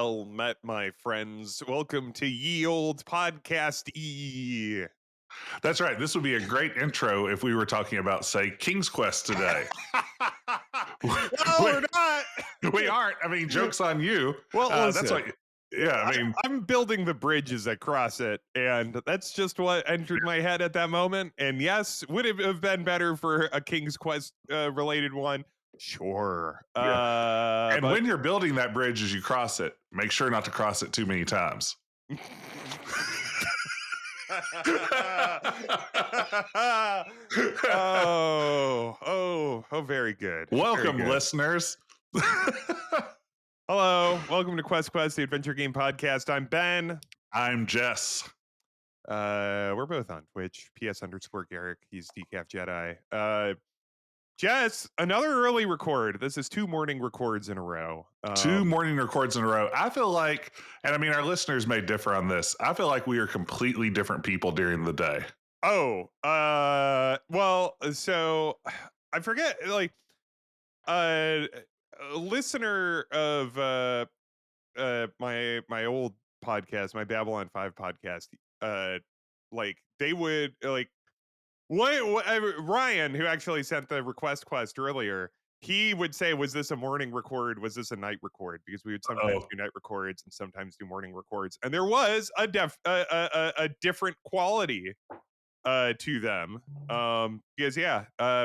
Well met, my friends. Welcome to Ye Old Podcast E. That's right. This would be a great intro if we were talking about, say, King's Quest today. No, we, we're not. we aren't. I mean, joke's on you. Well, That's listen. what. Yeah, I mean, I'm building the bridge as I cross it, and that's just what entered my head at that moment. And yes, would it have been better for a King's Quest related one? Sure. yeah. And But when you're building that bridge as you cross it, make sure not to cross it too many times. Oh, very good. Welcome, Very good. listeners. Hello, welcome to Quest, the Adventure Game Podcast. I'm Ben. I'm Jess. We're both on Twitch. PS_Garrick. He's Decaf Jedi. Jess, another early record. This is 2 morning records in a row. 2 morning records in a row. I feel like, and I mean, our listeners may differ on this. I feel like we are completely different people during the day. Well, so I forget, like, a listener of my old podcast, my Babylon 5 podcast, like they would like Ryan, who actually sent the request earlier, he would say, was this a morning record? Was this a night record? Because we would sometimes do night records and sometimes do morning records. And there was a different quality to them. Because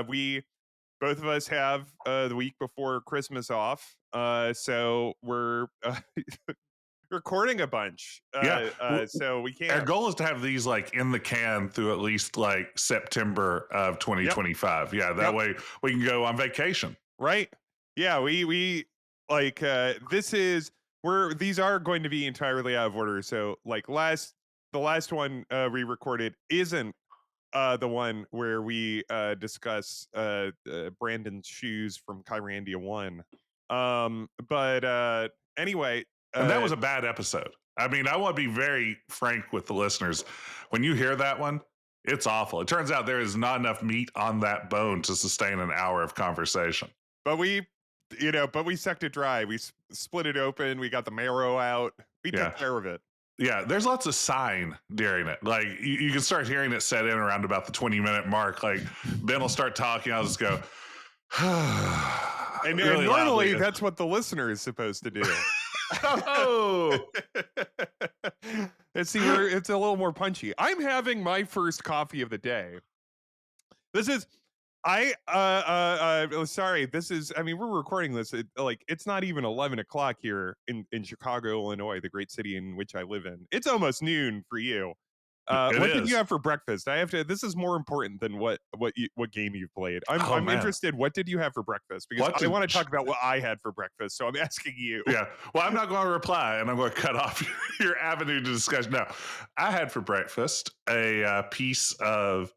we both of us have the week before Christmas off. So we're recording a bunch. So we can't. Our goal is to have these like in the can through at least like September of 2025. Yep. Yeah, that way we can go on vacation. Right. Yeah, we like these are going to be entirely out of order. So like the last one we recorded isn't the one where we discuss Brandon's shoes from Kyrandia 1. But anyway, and that was a bad episode. I mean, I want to be very frank with the listeners. When you hear that one, it's awful. It turns out there is not enough meat on that bone to sustain an hour of conversation. But we sucked it dry. We split it open. We got the marrow out. We took care of it. Yeah, there's lots of sign during it. Like you can start hearing it set in around about the 20-minute mark. Like Ben will start talking. I'll just go. And really normally that's what the listener is supposed to do. Oh, let's see where it's a little more punchy. I'm having my first coffee of the day. This is sorry. This is. I mean, we're recording this. It's not even 11 o'clock here in Chicago, Illinois, the great city in which I live in. It's almost noon for you. What did you have for breakfast? I have to. This is more important than what game you've played. I'm interested. What did you have for breakfast? Because I want to talk about what I had for breakfast. So I'm asking you. Yeah. Well, I'm not going to reply, and I'm going to cut off your avenue to discussion. No, I had for breakfast a piece of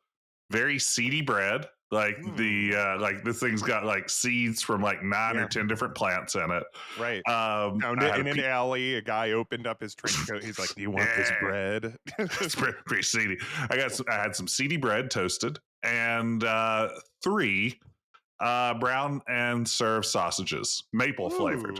very seedy bread. Like this thing's got like seeds from like 9 or 10 different plants in it. Right. Found it in an alley. A guy opened up his trench coat. He's like, "Do you want this bread?" It's pretty seedy. I had some seedy bread toasted and 3 brown and served sausages, maple flavored.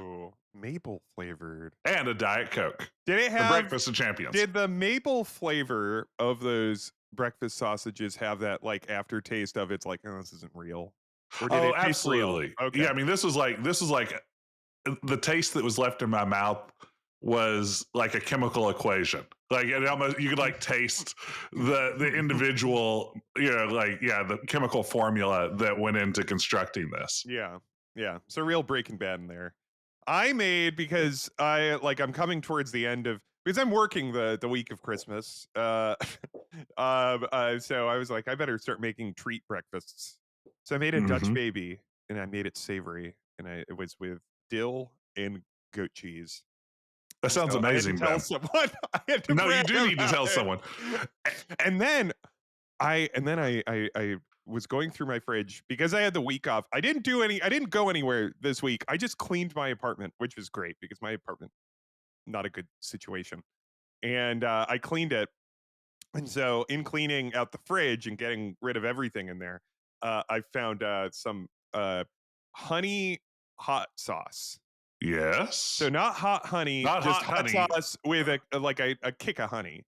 Maple flavored. And a Diet Coke. Did it have the breakfast of champions? Did the maple flavor of those breakfast sausages have that like aftertaste of it's like, oh, this isn't real? Or did it taste absolutely real? Okay. Yeah, I mean, this was like the taste that was left in my mouth was like a chemical equation. Like it almost, you could like taste the individual, the chemical formula that went into constructing this. Yeah. So real Breaking Bad in there. I made because I'm coming towards the end of, because I'm working the week of Christmas. So I was like, I better start making treat breakfasts. So I made a Dutch baby, and I made it savory, and it was with dill and goat cheese. That sounds amazing. I had to tell someone. No, you do need to tell someone. And then I was going through my fridge because I had the week off. I didn't go anywhere this week. I just cleaned my apartment, which was great because my apartment, not a good situation. And I cleaned it. And so in cleaning out the fridge and getting rid of everything in there, I found some honey hot sauce. Yes. So not hot honey, Not just hot honey. sauce with a kick of honey.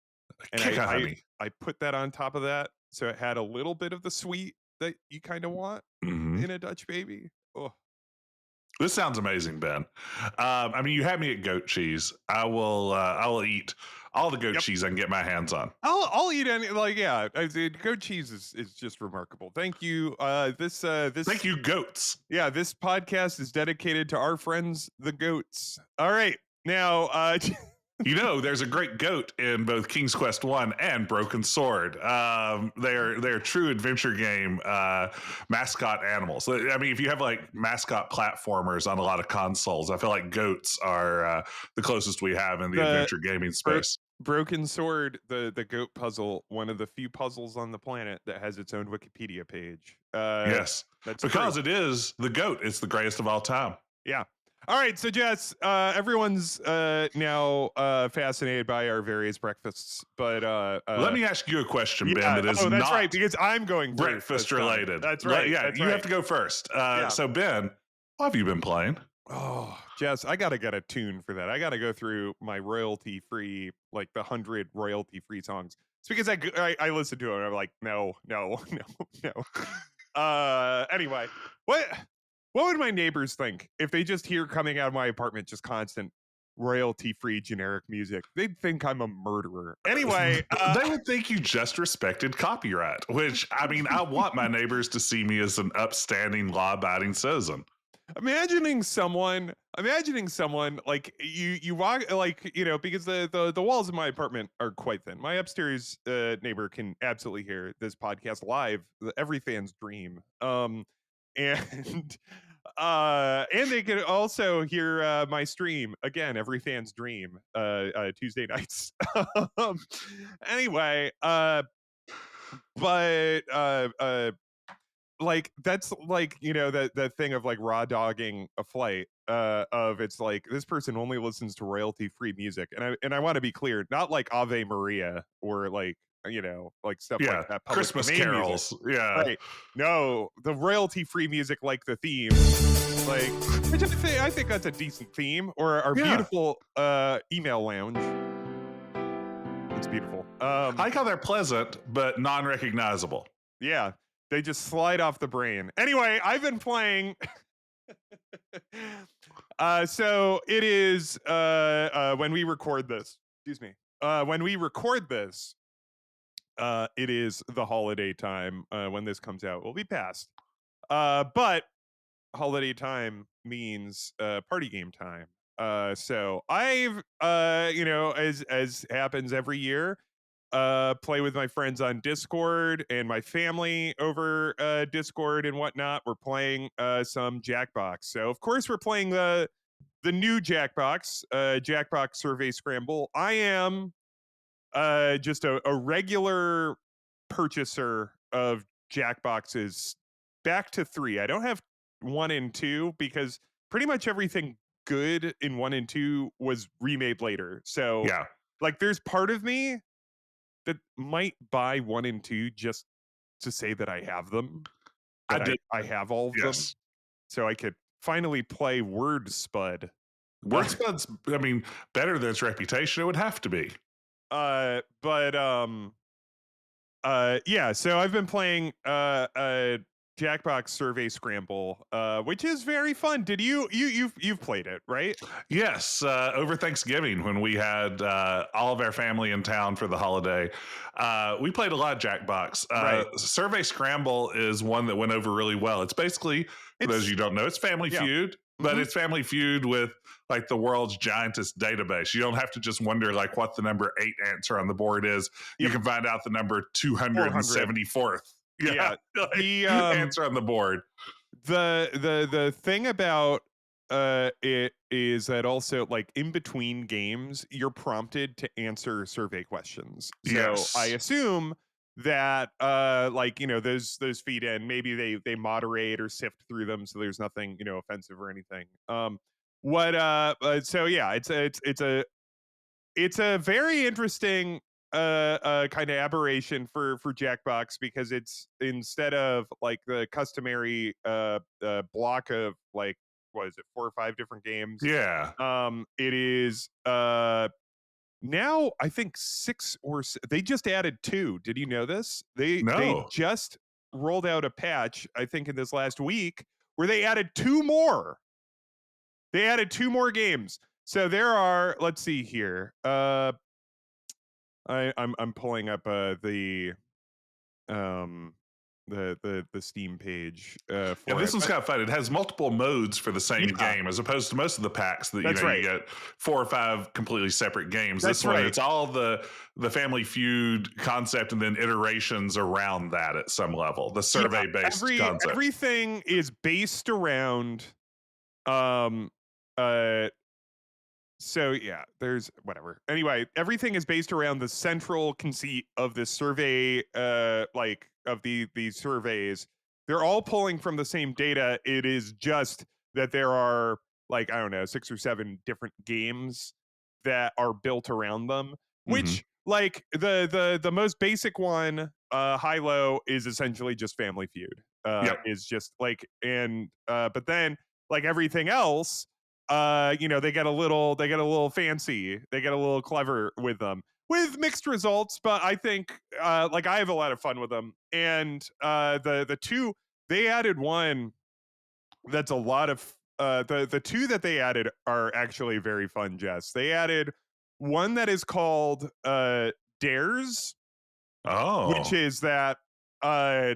And Kick of honey. I put that on top of that, so it had a little bit of the sweet that you kind of want in a Dutch baby. Oh, this sounds amazing, Ben. I mean, you had me at goat cheese. I will eat all the goat cheese I can get my hands on. I'll eat any, like, yeah. Goat cheese is just remarkable. Thank you. This Thank you, goats. Yeah, this podcast is dedicated to our friends, the goats. All right, now. You know, there's a great goat in both King's Quest 1 and Broken Sword. They're true adventure game mascot animals. I mean, if you have like mascot platformers on a lot of consoles, I feel like goats are the closest we have in the adventure gaming space. Broken Sword, the goat puzzle, one of the few puzzles on the planet that has its own Wikipedia page. Yes, because it is the goat. It's the greatest of all time. Yeah. All right, so Jess, everyone's now fascinated by our various breakfasts, but let me ask you a question, Ben. That is that's not right, because I'm going breakfast related. That's right. You have to go first. So Ben, what have you been playing? Oh, Jess, I gotta get a tune for that. I gotta go through my royalty-free, like the 100 royalty-free songs. It's because I listen to it and I'm like, no. Anyway, what would my neighbors think if they just hear coming out of my apartment just constant royalty-free generic music? They'd think I'm a murderer. Anyway, they would think you just respected copyright, which, I mean, I want my neighbors to see me as an upstanding, law-abiding citizen. Imagining someone like you walk, like, you know, because the walls in my apartment are quite thin. My upstairs neighbor can absolutely hear this podcast live, every fan's dream. And they can also hear my stream again, every fan's dream, Tuesday nights. Anyway, but like, that's like, you know, that thing of like raw dogging a flight, of, it's like, this person only listens to royalty free music, and I want to be clear, not like Ave Maria or like, you know, like stuff like that, Christmas carols music. Right. No, the royalty free music, like the theme, like, which I think that's a decent theme, or our beautiful email lounge. It's beautiful. I like how they're pleasant but non-recognizable. Yeah, they just slide off the brain. Anyway, I've been playing. So it is when we record this. Excuse me. When we record this, it is the holiday time. When this comes out, we'll be past. But holiday time means party game time. So I've you know, as happens every year, play with my friends on Discord and my family over Discord and whatnot. We're playing some Jackbox. So of course we're playing the new Jackbox, Jackbox Survey Scramble. I am just a regular purchaser of Jackboxes back to 3. I don't have 1 and 2 because pretty much everything good in 1 and 2 was remade later. So yeah, like, there's part of me that might buy 1 and 2 just to say that I have them. I have all of them, so I could finally play Word Spud. Word Spud's, I mean, better than its reputation. It would have to be. Yeah. So I've been playing Jackbox Survey Scramble, which is very fun. Did you've played it, right? Yes, over Thanksgiving when we had all of our family in town for the holiday, we played a lot of Jackbox. Right. Survey Scramble is one that went over really well. It's basically, for those you don't know, it's Family Feud, but it's Family Feud with like the world's giantest database. You don't have to just wonder like what the number 8 answer on the board is. You can find out the number 274th. Yeah. The answer on the board. The thing about it is that also, like, in between games, you're prompted to answer survey questions. So I assume that like, you know, those feed in, maybe they moderate or sift through them so there's nothing, you know, offensive or anything. So yeah, it's a very interesting kind of aberration for Jackbox, because it's, instead of like the customary block of like what is it, 4 or 5 different games. Yeah. It is now I think they just added 2. Did you know this? They No. just rolled out a patch, I think in this last week, where they added 2 more. They added 2 more games. So there are, let's see here. I'm pulling up um the Steam page Yeah, for this it. one's But kind of fun. It has multiple modes for the same yeah, game, as opposed to most of the packs that that's you right. get 4 or 5 completely separate games. This That's one, right. it's all the Family Feud concept, and then iterations around that at some level. The Yeah, survey based concept. everything is based around um uh so yeah, there's whatever. Anyway, everything is based around the central conceit of this survey, like of these surveys. They're all pulling from the same data. It is just that there are, like, I don't know, 6 or 7 different games that are built around them. Hmm. Which, like, the most basic one, high low, is essentially just Family Feud. Yep. Is just like, and but then, like, everything else, they get a little fancy, they get a little clever with them, with mixed results. But I think, like, I have a lot of fun with them. And the 2 they added, one that's a lot of the 2 that they added are actually very fun, Jess. They added one that is called Dares, which Oh. is that uh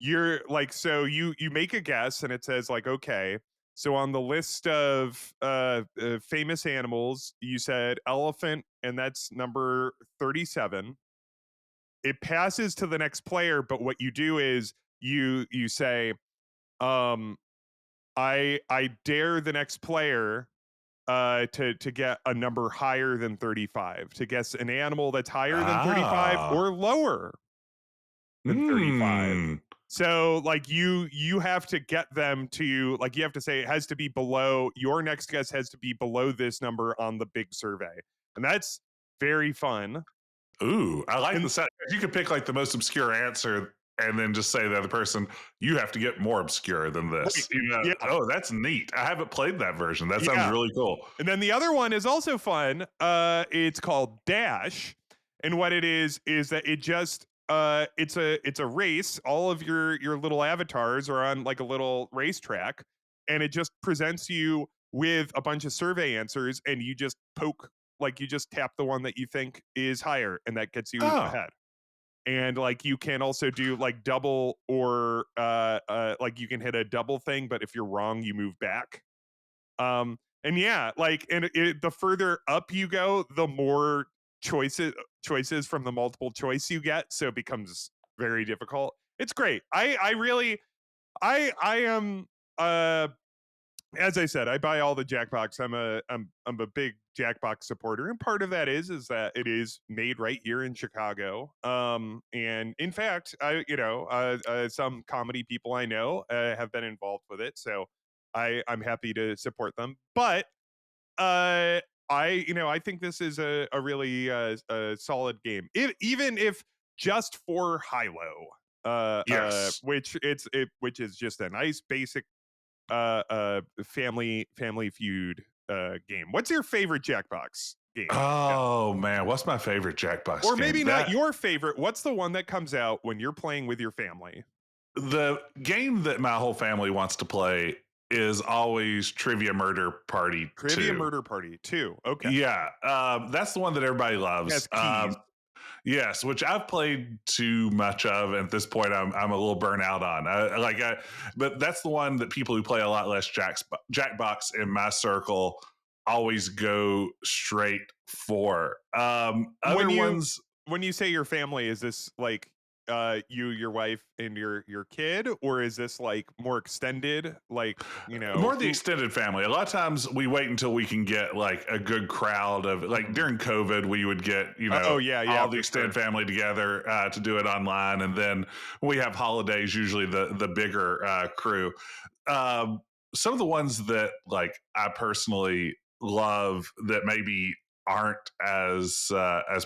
you're like, so you make a guess, and it says, like, okay, so on the list of famous animals, you said elephant, and that's number 37. It passes to the next player, but what you do is you say, um I dare the next player to get a number higher than 35, to guess an animal that's higher than 35 Ah. or lower than 35. Hmm. So, like, you have to get them to, like, you have to say it has to be below, your next guess has to be below this number on the big survey. And that's very fun. Ooh, I like And the set. You could pick like the most obscure answer and then just say to the other person, you have to get more obscure than right, this. You know, yeah, oh, that's neat. I haven't played that version. That sounds yeah. really cool. And then the other one is also fun. It's called Dash, and what it is that it just it's a race. All of your little avatars are on, like, a little racetrack, and it just presents you with a bunch of survey answers, and you just poke, like, you just tap the one that you think is higher, and that gets you Oh, ahead. And, like, you can also do, like, double, or like, you can hit a double thing, but if you're wrong, you move back. And yeah, like, and the further up you go, the more choices from the multiple choice you get, so it becomes very difficult. It's great. I really, I am, uh as I said, I buy all the Jackbox. I'm a big Jackbox supporter, and part of that is that it is made right here in Chicago. And in fact, some comedy people I know have been involved with it, so I'm happy to support them. But uh, I think this is a really a solid game, even if just for high low. yes. Which is just a nice basic family feud game. What's your favorite Jackbox game? Yeah. Oh man, what's my favorite Jackbox Or game? maybe not your favorite. What's the one that comes out when you're playing with your family? The game that my whole family wants to play is always Trivia Murder Party Trivia 2. Murder Party 2. Okay. Yeah, that's the one that everybody loves. Yes, keys. Yes, which I've played too much of, and at this point, I'm a little burnt out on. But that's the one that people who play a lot less Jackbox in my circle always go straight for. When Other ones, you say your family, is this like you, your wife, and your kid, or is this like more extended? Like, more the who? extended family. A lot of times we wait until we can get like a good crowd of, like, Mhm. during COVID, we would get, Oh yeah, yeah, all the for extended sure. family together to do it online. And then we have holidays, usually the bigger crew. Um, some of the ones that like I personally love that maybe aren't as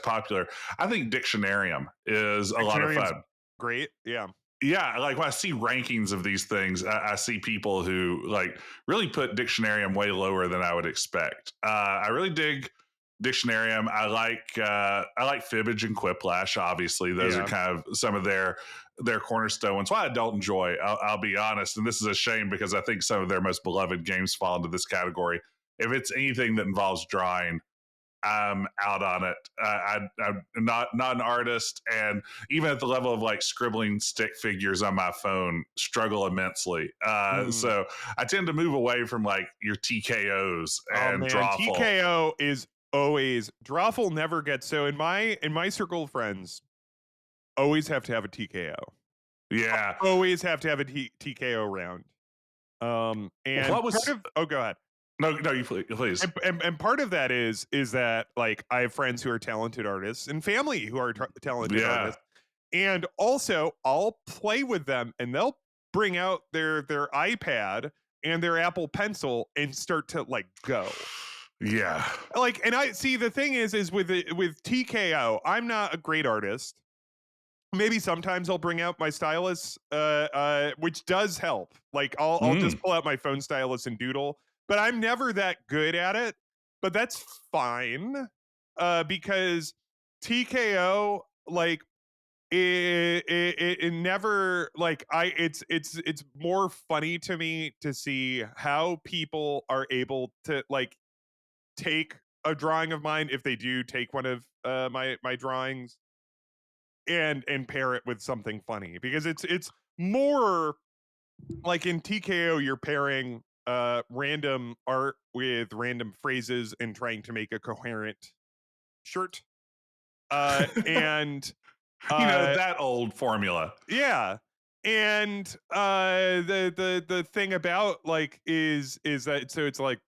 popular. I think Dictionarium is a lot of Dictionarium's fun. great. Yeah. Yeah, like when I see rankings of these things, I see people who like really put Dictionarium way lower than I would expect. I really dig Dictionarium. I like Fibbage and Quiplash. Obviously, those are Yeah. kind of some of their cornerstone ones. What I don't enjoy, I'll be honest, and this is a shame because I think some of their most beloved games fall into this category. If it's anything that involves drawing, I'm out on it. I'm not an artist, and even at the level of like scribbling stick figures on my phone, struggle immensely. So I tend to move away from like your TKOs Oh and man, Drawful. TKO is always Drawful never gets so in my circle of friends, always have to have a TKO. Yeah. Always have to have a TKO round. And What was? go ahead. No, you please. And part of that is that like I have friends who are talented artists and family who are talented Yeah. artists, and also I'll play with them and they'll bring out their iPad and their Apple Pencil and start to like go. Yeah. Like, and I see the thing is with TKO, I'm not a great artist. Maybe sometimes I'll bring out my stylus, which does help. Like I'll just pull out my phone stylus and doodle, but I'm never that good at it. But that's fine, because TKO like it never like it's more funny to me to see how people are able to like take a drawing of mine if they do take one of my drawings and pair it with something funny, because it's more like in TKO you're pairing random art with random phrases and trying to make a coherent shirt, and uh that old formula. yeah, and the thing about like is that so it's like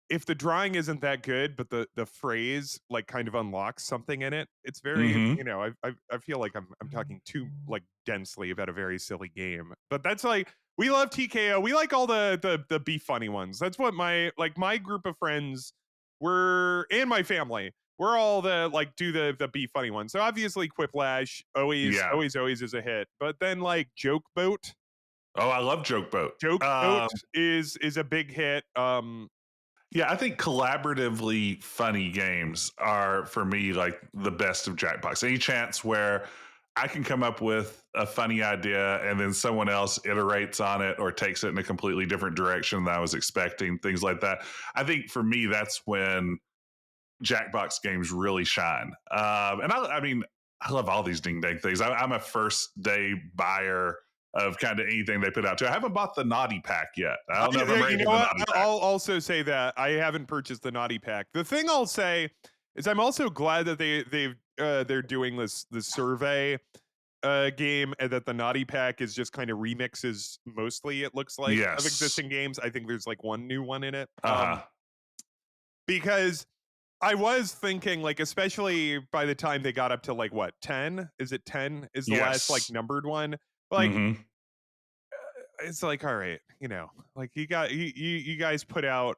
if the drawing isn't that good, but the phrase like kind of unlocks something in it, it's very, Mm-hmm. you know, I feel like I'm talking too like densely about a very silly game, but that's like we love TKO. We like all the be funny ones. That's what my group of friends were, and my family. We're all the like do the be funny ones. So obviously Quiplash Yeah. always is a hit, but then like Joke Boat. Oh, I love Joke Boat. Joke Boat is a big hit. Yeah, I think collaboratively funny games are for me like the best of Jackbox. Any chance where I can come up with a funny idea and then someone else iterates on it or takes it in a completely different direction than I was expecting, things like that. I think for me, that's when Jackbox games really shine. And I mean, I love all these ding dang things. I'm a first day buyer of kind of anything they put out too. I haven't bought the Naughty Pack yet. I don't know if I'm ready You for know the what? Naughty Pack. I'll also say that I haven't purchased the Naughty Pack. The thing I'll say is I'm also glad that they're doing this survey game, and that the Naughty Pack is just kind of remixes mostly, it looks like, of Yes. existing games. I think there's like one new one in it. Uh-huh. Because I was thinking like, especially by the time they got up to like what 10, is it 10 is the last like Yes. numbered one, like Mm-hmm. it's like, all right, you know, like you guys put out,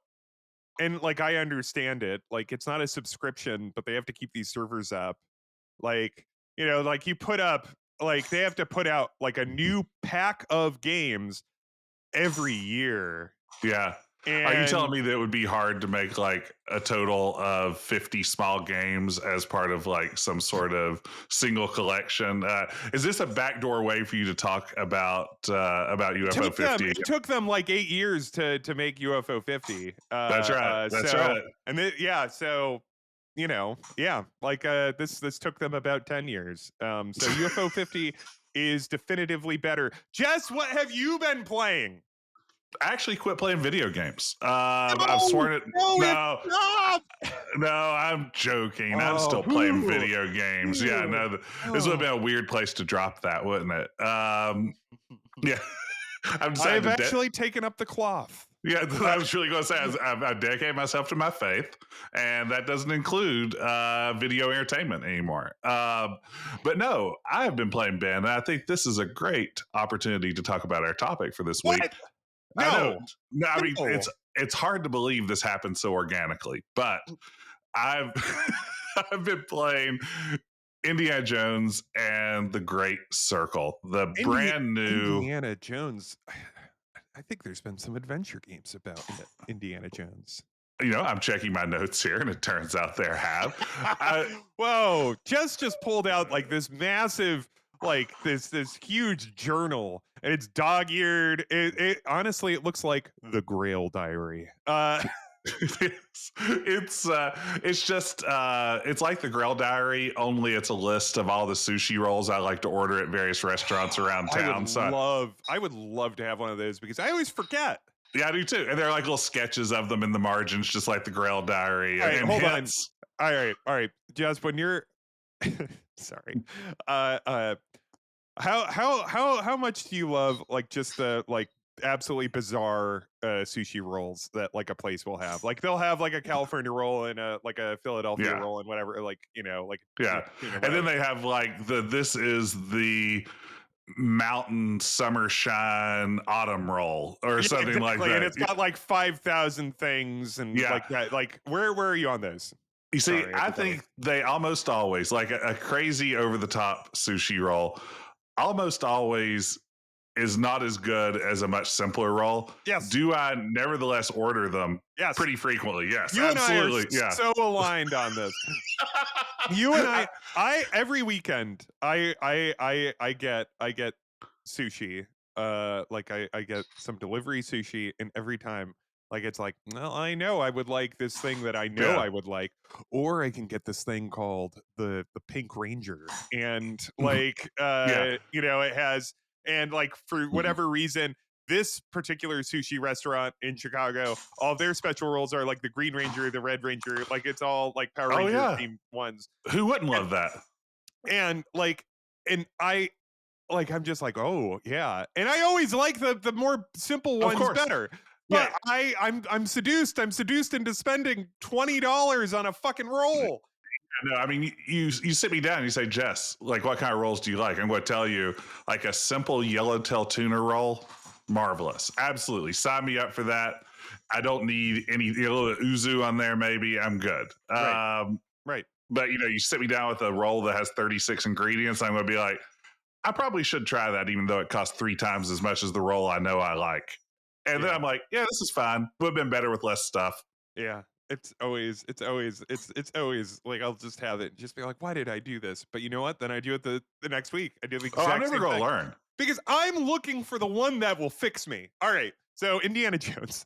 and like I understand it, like it's not a subscription, but they have to keep these servers up. Like, you know, like you put up, like they have to put out like a new pack of games every year. Yeah. Are you telling And me that it would be hard to make like a total of 50 small games as part of like some sort of single collection? Is this a backdoor way for you to talk about UFO 50? it took them like 8 years to make UFO 50. That's right. That's So, right. and yeah, so you know, yeah, like this took them about 10 years. So UFO 50 is definitively better. Jess, what have you been playing? I actually quit playing video games. I've No, sworn it. no, it's No, not. no, I'm joking. I'm Oh, still playing video games. Yeah, ooh, no, this would have oh. been a weird place to drop that, wouldn't it? Yeah, I've I've decided to. actually taken up the cloth. Yeah, I was really going to say I've dedicated myself to my faith, and that doesn't include video entertainment anymore. But no, I have been playing Ben, and I think this is a great opportunity to talk about our topic for this week. What? I know. No, No, I mean no. it's hard to believe this happened so organically, but I've I've been playing Indiana Jones and the Great Circle, the brand new Indiana Jones. I think there's been some adventure games about Indiana Jones. I'm checking my notes here, and it turns out there have. Whoa! Jess just pulled out like this massive, like this huge journal, and it's dog-eared. It honestly, it looks like the Grail Diary. It's just it's like the Grail Diary, only it's a list of all the sushi rolls I like to order at various restaurants around town. I would love to have one of those because I always forget. Yeah, I do too. And there are like little sketches of them in the margins, just like the Grail Diary. All right, hold on. All right. Just when you're sorry. How much do you love like just the like absolutely bizarre sushi rolls that like a place will have? Like they'll have like a California roll and a Philadelphia roll and whatever, like and then they have like this is the mountain summer shine autumn roll or something like that, and it's got like 5,000 things and like that. Like where are you on those? You see, I think they almost always, like a crazy over the top sushi roll almost always is not as good as a much simpler roll. Yes. Do I nevertheless order them? Yes. Pretty frequently. Yes. You absolutely. And I are so aligned on this. You and I every weekend I get sushi. Like I get some delivery sushi, and every time like it's like, well, I know I would like this thing that I know I would like, or I can get this thing called the Pink Ranger, and like it has. And like for whatever reason, this particular sushi restaurant in Chicago, all their special rolls are like the Green Ranger, the Red Ranger, like it's all like Power Ranger themed ones. Who wouldn't love that? And like, and I'm just like, oh yeah. And I always like the more simple ones better. But I'm seduced. I'm seduced into spending $20 on a fucking roll. No, I mean, you sit me down and you say, Jess, like, what kind of rolls do you like? I'm going to tell you, like a simple yellowtail tuna roll, marvelous. Absolutely. Sign me up for that. I don't need any, a little uzu on there, maybe. I'm good. Right. But, you sit me down with a roll that has 36 ingredients. I'm going to be like, I probably should try that, even though it costs 3 times as much as the roll I know I like. And then I'm like, yeah, this is fine. Would have been better with less stuff. Yeah. It's always like I'll just have it and just be like, why did I do this? But you know what? Then I do it the next week. I do the exact I'm never going to learn. Because I'm looking for the one that will fix me. All right. So Indiana Jones.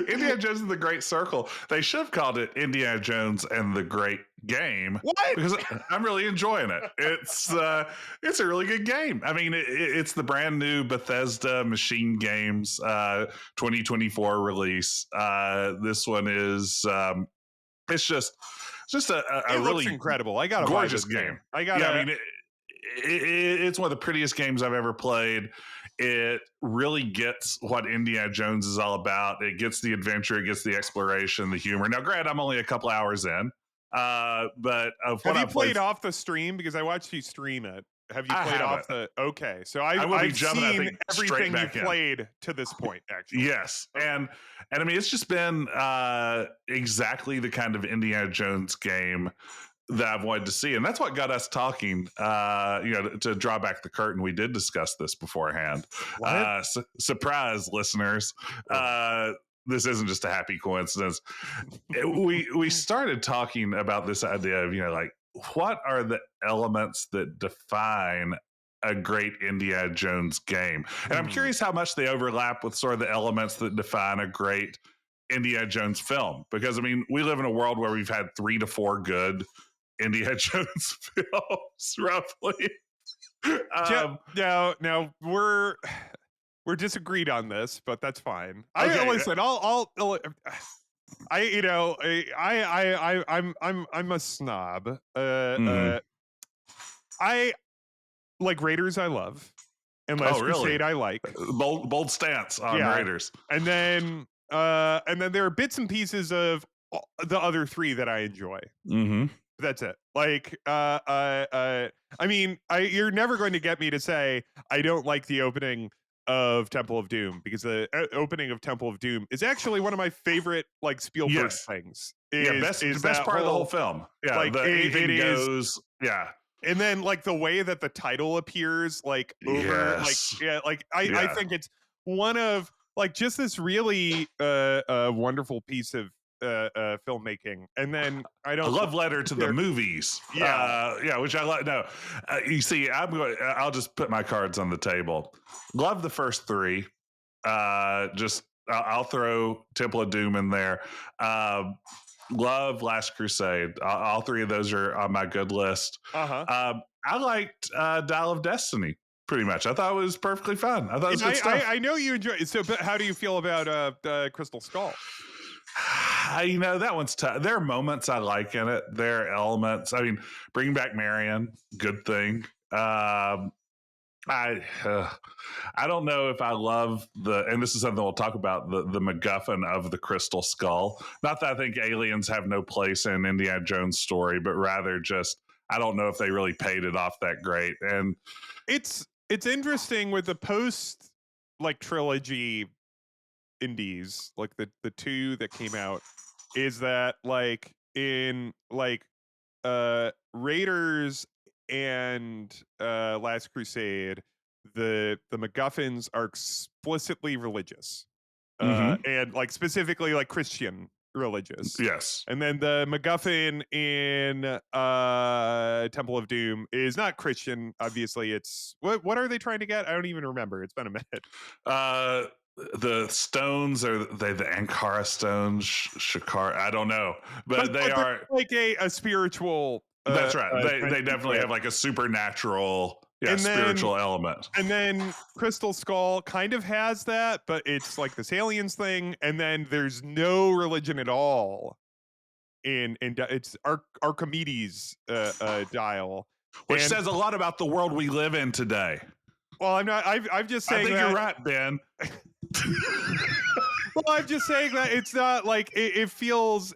Indiana Jones and the Great Circle. They should have called it Indiana Jones and the Great Game. What? Because I'm really enjoying it. It's a really good game. I mean, it's the brand new Bethesda Machine Games 2024 release. This one is it's just a it really looks incredible. I got a gorgeous game. I mean, it's one of the prettiest games I've ever played. It really gets what Indiana Jones is all about. It gets the adventure, it gets the exploration, the humor. Now, granted, I'm only a couple hours in, but of what have you played off the stream? Because I watched you stream it. Have you played off the? Okay, so I've seen everything you played to this point. Actually, yes, and I mean it's just been exactly the kind of Indiana Jones game that I've wanted to see. And that's what got us talking, to draw back the curtain. We did discuss this beforehand. Surprise, listeners. This isn't just a happy coincidence. We started talking about this idea of, like, what are the elements that define a great Indiana Jones game? And I'm curious how much they overlap with sort of the elements that define a great Indiana Jones film. Because, I mean, we live in a world where we've had 3 to 4 good Indiana Jones films, roughly. Now we're disagreed on this, but that's fine. Listen. I'm a snob. I like Raiders. I love, and Last Crusade. I like bold stance on Raiders, and then there are bits and pieces of the other 3 that I enjoy. Mm-hmm. That's it. Like, I mean, you're never going to get me to say I don't like the opening of Temple of Doom, because the opening of Temple of Doom is actually one of my favorite like Spielberg things. The best that part whole, of the whole film. Yeah, like the anything it is. goes. Yeah. And then like the way that the title appears like over like Yes. like I Yeah. think it's one of like just this really wonderful piece of filmmaking. And then I A don't love letter to the movies. yeah. Yeah, which I like. No, you see, I'll just put my cards on the table. Love the first three. Just I'll throw Temple of Doom in there. Love Last Crusade. All three of those are on my good list. I liked Dial of Destiny pretty much. I thought it was perfectly fun. I thought it was good stuff. I know you enjoy it. So, but how do you feel about Crystal Skull? You know, that one's tough. There are moments I like in it. There are elements. I mean, bring back Marion, good thing. I don't know if I love and this is something we'll talk about, the MacGuffin of the Crystal Skull. Not that I think aliens have no place in Indiana Jones' story, but rather just I don't know if they really paid it off that great. And it's interesting with the post like trilogy indies, like the two that came out, is that like in like Raiders and Last Crusade, the MacGuffins are explicitly religious, and like specifically like Christian religious. Yes. And then the MacGuffin in Temple of Doom is not Christian. Obviously, it's what are they trying to get? I don't even remember. It's been a minute. The stones are they the Ankara stones, Shakar? I don't know, but they are like a spiritual. That's right. They definitely have like a supernatural, spiritual element. And then Crystal Skull kind of has that, but it's like this aliens thing, and then there's no religion at all in it's Archimedes dial, which says a lot about the world we live in today. Well, I'm not. I'm just saying. I think you're right, Ben. Well, I'm just saying that it's not like it feels.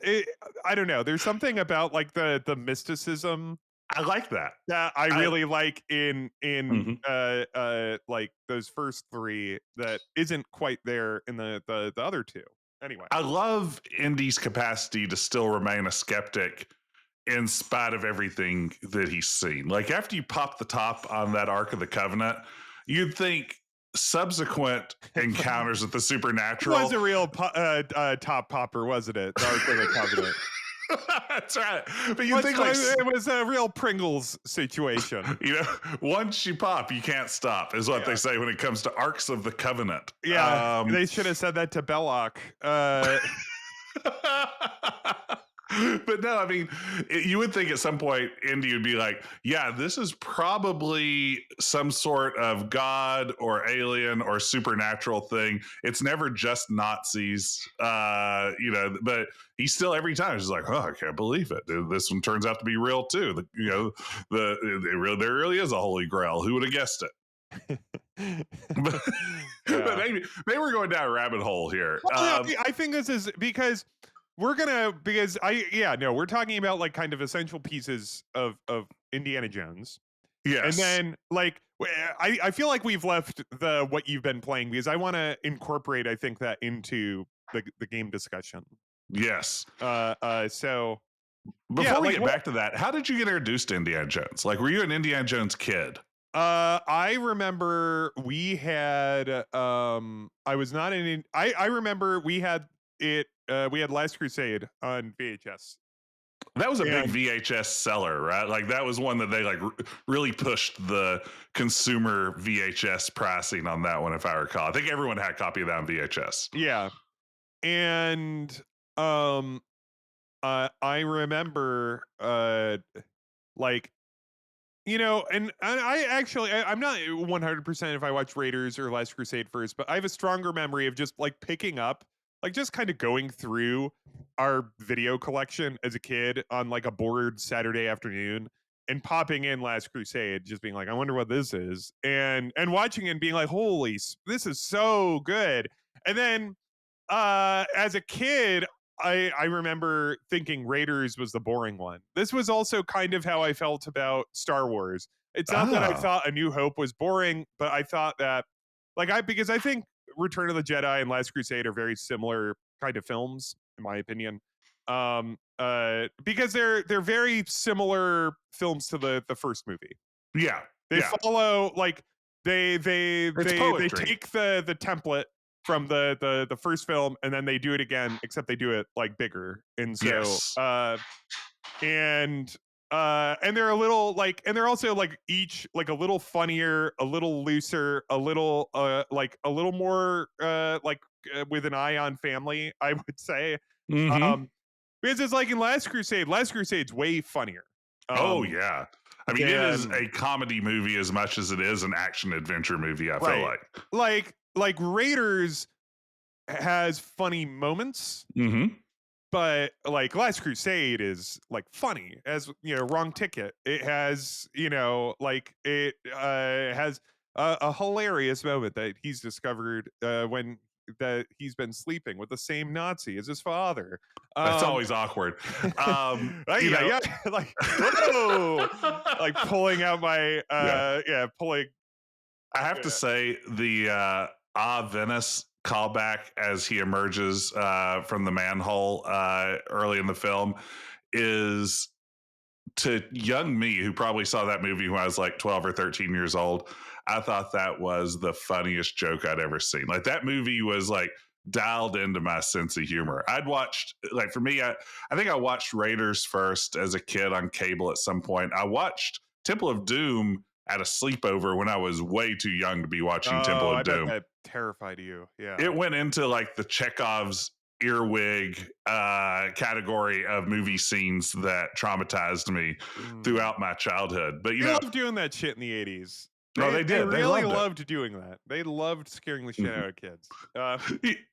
I don't know. There's something about like the mysticism. I like that. Yeah, I really like in like those first three that isn't quite there in the other two. Anyway, I love Indy's capacity to still remain a skeptic in spite of everything that he's seen. Like after you pop the top on that Ark of the Covenant, you'd think subsequent encounters with the supernatural it was a real top popper, wasn't it? The Ark of the Covenant. That's right. But you think like it was a real Pringles situation. You know, once you pop, you can't stop, is what they say when it comes to Arks of the Covenant. Yeah, they should have said that to Belloc. But no, I mean, you would think at some point Indy would be like, yeah, this is probably some sort of god or alien or supernatural thing. It's never just Nazis, you know, but he still every time he's like, oh, I can't believe it. This one turns out to be real too. There really is a holy grail. Who would have guessed it? but maybe we're going down a rabbit hole here. Well, I think this is because we're talking about like kind of essential pieces of Indiana Jones. Yes. And then like I feel like we've left the what you've been playing, because I want to incorporate, I think, that into the game discussion. Yes. So before we get back to that, how did you get introduced to Indiana Jones? Like, were you an Indiana Jones kid? I remember we had I was not in I remember we had it we had Last Crusade on VHS. That was a big VHS seller, right? Like that was one that they like really pushed the consumer VHS pricing on that one, if I recall. I think everyone had a copy of that on VHS. Yeah. And I remember like, you know, and I actually I'm not 100% if I watched Raiders or Last Crusade first, but I have a stronger memory of just like picking up, like just kind of going through our video collection as a kid on like a bored Saturday afternoon and popping in Last Crusade, just being like, I wonder what this is, and watching it and being like, holy, this is so good. And then as a kid, I remember thinking Raiders was the boring one. This was also kind of how I felt about Star Wars. It's not that I thought A New Hope was boring, but I thought that because I think Return of the Jedi and Last Crusade are very similar kind of films, in my opinion. Because they're very similar films to the first movie. Yeah. They follow like they poetry. take the template from the first film and then they do it again, except they do it like bigger. And so Yes. and they're a little like, and they're also like each like a little funnier, a little looser, a little like a little more with an eye on family, I would say. Mm-hmm. Because it's like in Last Crusade's way funnier. Oh yeah. I mean, it is than- a comedy movie as much as it is an action adventure movie, I feel like. Like Raiders has funny moments, Mm-hmm. but like Last Crusade is like funny as, you know, Wrong Ticket. It has, you know, like it has a hilarious moment that he's discovered when that he's been sleeping with the same Nazi as his father. That's always awkward. Yeah, like whoa, like pulling out my pulling. I have to say the Venice callback as he emerges from the manhole early in the film is, to young me who probably saw that movie when I was like 12 or 13 years old, I thought that was the funniest joke I'd ever seen. Like that movie was like dialed into my sense of humor. I'd watched, like for me, I think I watched Raiders first as a kid on cable at some point. I watched Temple of Doom at a sleepover when I was way too young to be watching Temple of I bet Doom. that terrified you. Yeah. It went into like the Chekhov's earwig category of movie scenes that traumatized me throughout my childhood. But they loved doing that shit in the 80s. They did. They really loved doing that. They loved scaring the shit out of kids.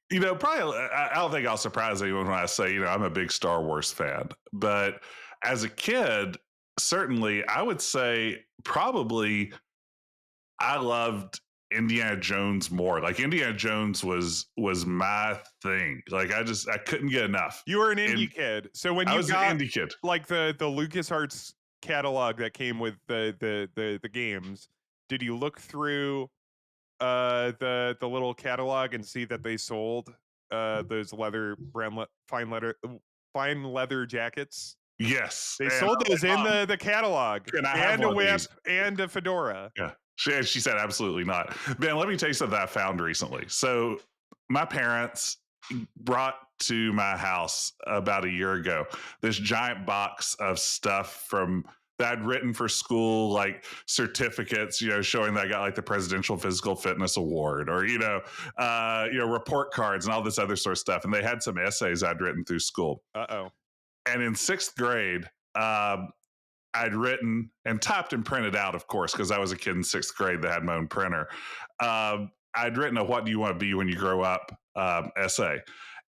You know, probably I don't think I'll surprise anyone when I say, you know, I'm a big Star Wars fan. But as a kid, certainly I would say probably I loved Indiana Jones more. Like Indiana Jones was my thing. Like I couldn't get enough. You were an indie kid. So when I you was got an indie kid, like the LucasArts catalog that came with the games, did you look through the little catalog and see that they sold those fine leather jackets? yes, They sold those in the catalog, and I have and a one of whip these. and a fedora. Yeah. She said absolutely not. Ben, let me tell you something I found recently. So my parents brought to my house about a year ago this giant box of stuff from that I'd written for school, like certificates, you know, showing that I got like the Presidential Physical Fitness Award, or report cards and all this other sort of stuff. And they had some essays I'd written through school. And in 6th grade, I'd written and typed and printed out, of course, because I was a kid in 6th grade that had my own printer. I'd written a "What do you want to be when you grow up" essay,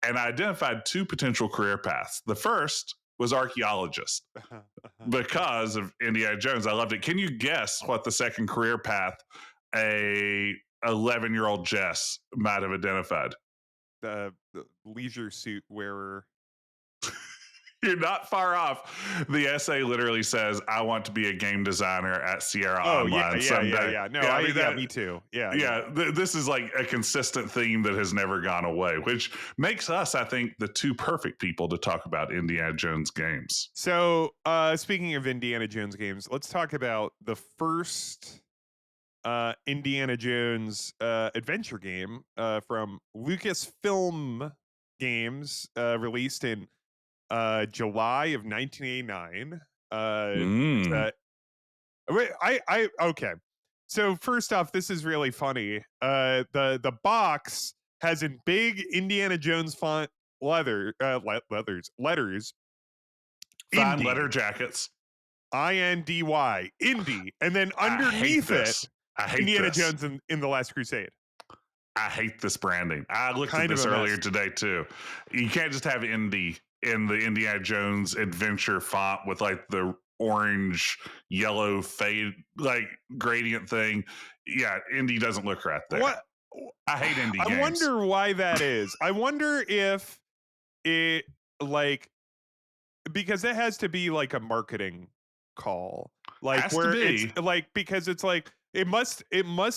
and I identified 2 potential career paths. The first was archaeologist because of Indiana Jones. I loved it. Can you guess what the second career path a 11-year-old Jess might have identified? The leisure suit wearer. You're not far off. The essay literally says, "I want to be a game designer at Sierra Online someday." Yeah. No, me too. Yeah. This is like a consistent theme that has never gone away, which makes us, I think, the 2 perfect people to talk about Indiana Jones games. So, speaking of Indiana Jones games, let's talk about the first Indiana Jones adventure game from Lucasfilm Games, released in July of 1989. Okay. So first off, this is really funny. The box has in big Indiana Jones font letters, fine letter jackets, INDY, Indy, and then underneath it, Indiana Jones in the Last Crusade. I hate this branding. I looked at this earlier today too. You can't just have Indy in the Indiana Jones adventure font with like the orange yellow fade like gradient thing. Yeah, Indy doesn't look right there. What? I hate Indy games. I wonder why that is. I wonder if it like, because it has to be like a marketing call, like where it's like, because it's like it must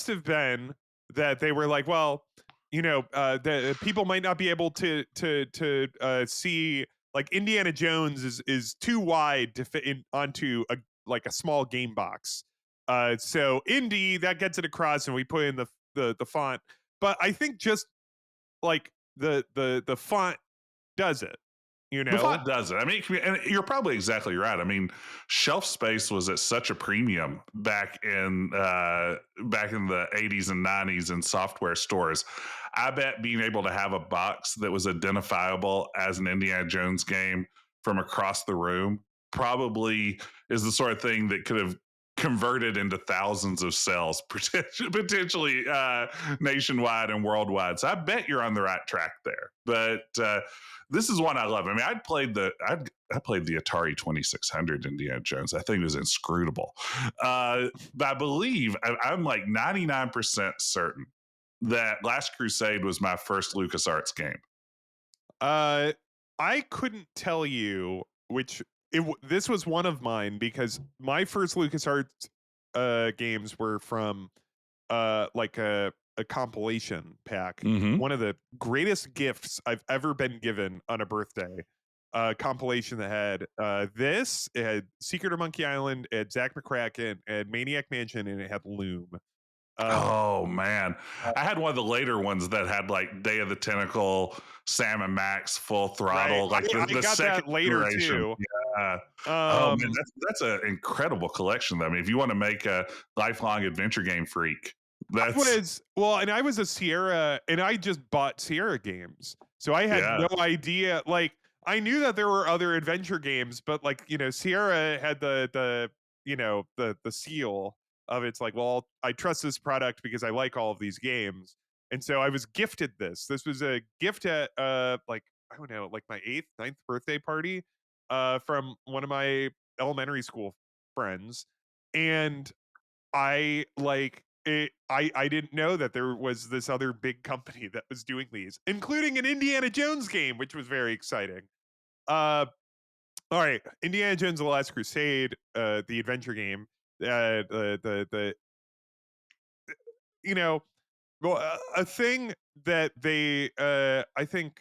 have been that they were like, well, the people might not be able to see, like, Indiana Jones is too wide to fit onto a small game box. So Indy, that gets it across, and we put in the font. But I think just like the font does it, you The know? font does it. I mean, and you're probably exactly right. I mean, shelf space was at such a premium back in the 80s and 90s in software stores. I bet being able to have a box that was identifiable as an Indiana Jones game from across the room probably is the sort of thing that could have converted into thousands of sales potentially nationwide and worldwide. So I bet you're on the right track there. But this is one I love. I mean, I played the Atari 2600 Indiana Jones. I think it was inscrutable. But I believe I'm like 99% certain that Last Crusade was my first LucasArts game. I couldn't tell you which this was one of mine, because my first LucasArts games were from like a compilation pack. Mm-hmm. One of the greatest gifts I've ever been given on a birthday. Compilation that had this, it had Secret of Monkey Island, it had Zach McCracken, it had Maniac Mansion, and it had Loom. Oh man, I had one of the later ones that had like Day of the Tentacle, Sam and Max, Full Right. Throttle, like I the got second that later generation. too. Yeah. Oh man, Um, that's an incredible collection. I mean, if you want to make a lifelong adventure game freak, that's and I was a Sierra, and I just bought Sierra games. So I had yeah. no idea. Like, I knew that there were other adventure games, but, like, Sierra had the seal of, it's like, well, I trust this product because I like all of these games. And so I was gifted this. This was a gift at like, I don't know, like my 8th, 9th birthday party from one of my elementary school friends. And I like it. I didn't know that there was this other big company that was doing these, including an Indiana Jones game, which was very exciting. Uh, all right, Indiana Jones: The Last Crusade, the adventure game. The you know, well, a thing that they, I think,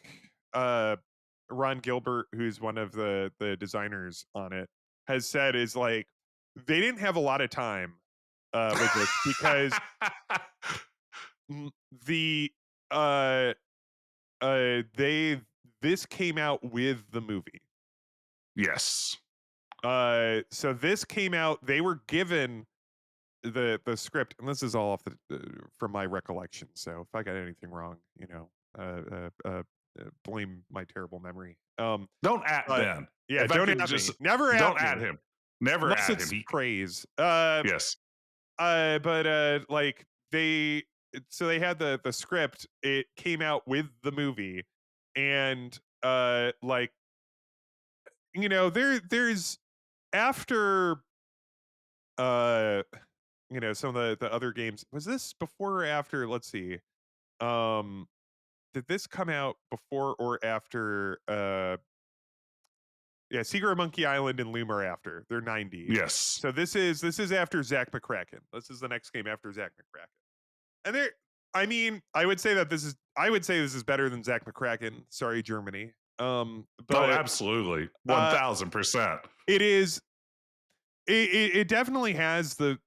Ron Gilbert, who's one of the designers on it, has said is like they didn't have a lot of time with this, because the uh they this came out with the movie. Yes. So this came out, they were given the script, and this is all off from my recollection, so if I got anything wrong, blame my terrible memory. Don't at But Ben. yeah, If I don't could at just me, never don't at at me, him. Never unless at him. it's He, praise. yes. But like, they so they had the script, it came out with the movie. And like, there's, after uh some of the other games, was this before or after, let's see, um did this come out before or after yeah, Secret of Monkey Island and Loom are after, they're 90. Yes. So this is after Zach McCracken, this is the next game after Zach McCracken. And there, I mean, I would say this is better than Zach McCracken. Sorry, Germany. Oh, But absolutely. uh, 1000%. it is. It definitely has the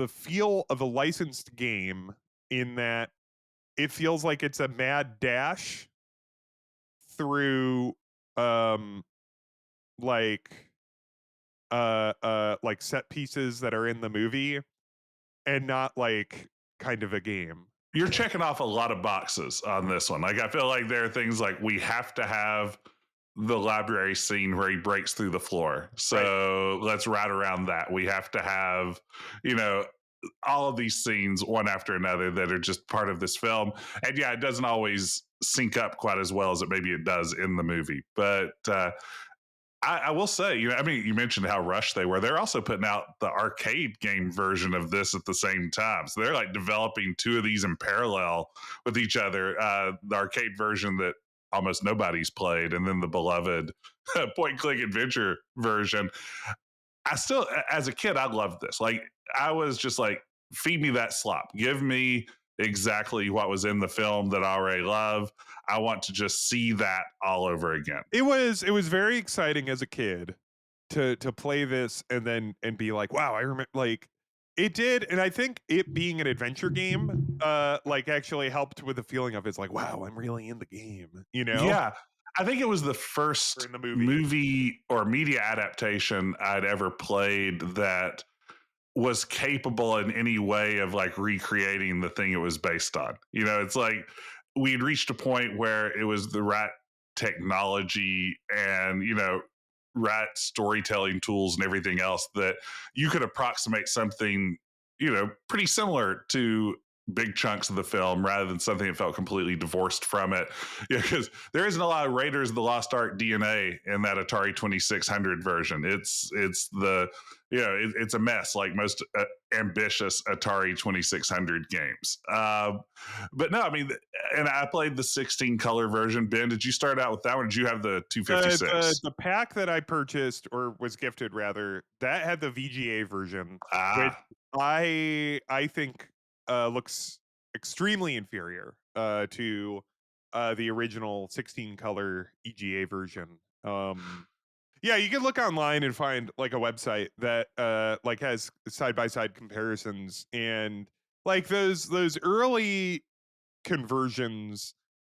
feel of a licensed game, in that it feels like it's a mad dash through, um like like set pieces that are in the movie, and not like kind of a game. You're checking off a lot of boxes on this one. Like I feel like there are things like we have to have the library scene where he breaks through the floor. Right. So let's ride around that. We have to have, you know, all of these scenes one after another that are just part of this film. And yeah, it doesn't always sync up quite as well as it maybe it does in the movie. But I will say, I mean, you mentioned how rushed they were. They're also putting out the arcade game version of this at the same time. So they're like developing two of these in parallel with each other. The arcade version that almost nobody's played, and then the beloved point and click adventure version. I still, as a kid, I loved this. Like, I was just like, feed me that slop. Give me exactly what was in the film that I already love. I want to just see that all over again. It was very exciting as a kid to play this and be like, wow, I remember like it did, and I think it being an adventure game, like actually helped with the feeling of it's like, wow, I'm really in the game, you know, Yeah. I think it was the or first in the movie. movie or media adaptation I'd ever played that was capable in any way of like recreating the thing it was based on. You know, it's like we'd reached a point where it was the right technology and, right storytelling tools and everything else that you could approximate something, pretty similar to big chunks of the film rather than something that felt completely divorced from it. Yeah, because there isn't a lot of Raiders of the Lost Ark DNA in that Atari 2600 version. It's the it's a mess like most ambitious Atari 2600 games. But no, I mean, and I played the 16 color version. Ben, did you start out with that one? Did you have the 256? The pack that I purchased or was gifted rather that had the VGA version, which Ah, I think looks extremely inferior to the original 16 color EGA version. Yeah, you can look online and find like a website that like has side by side comparisons and like those early conversions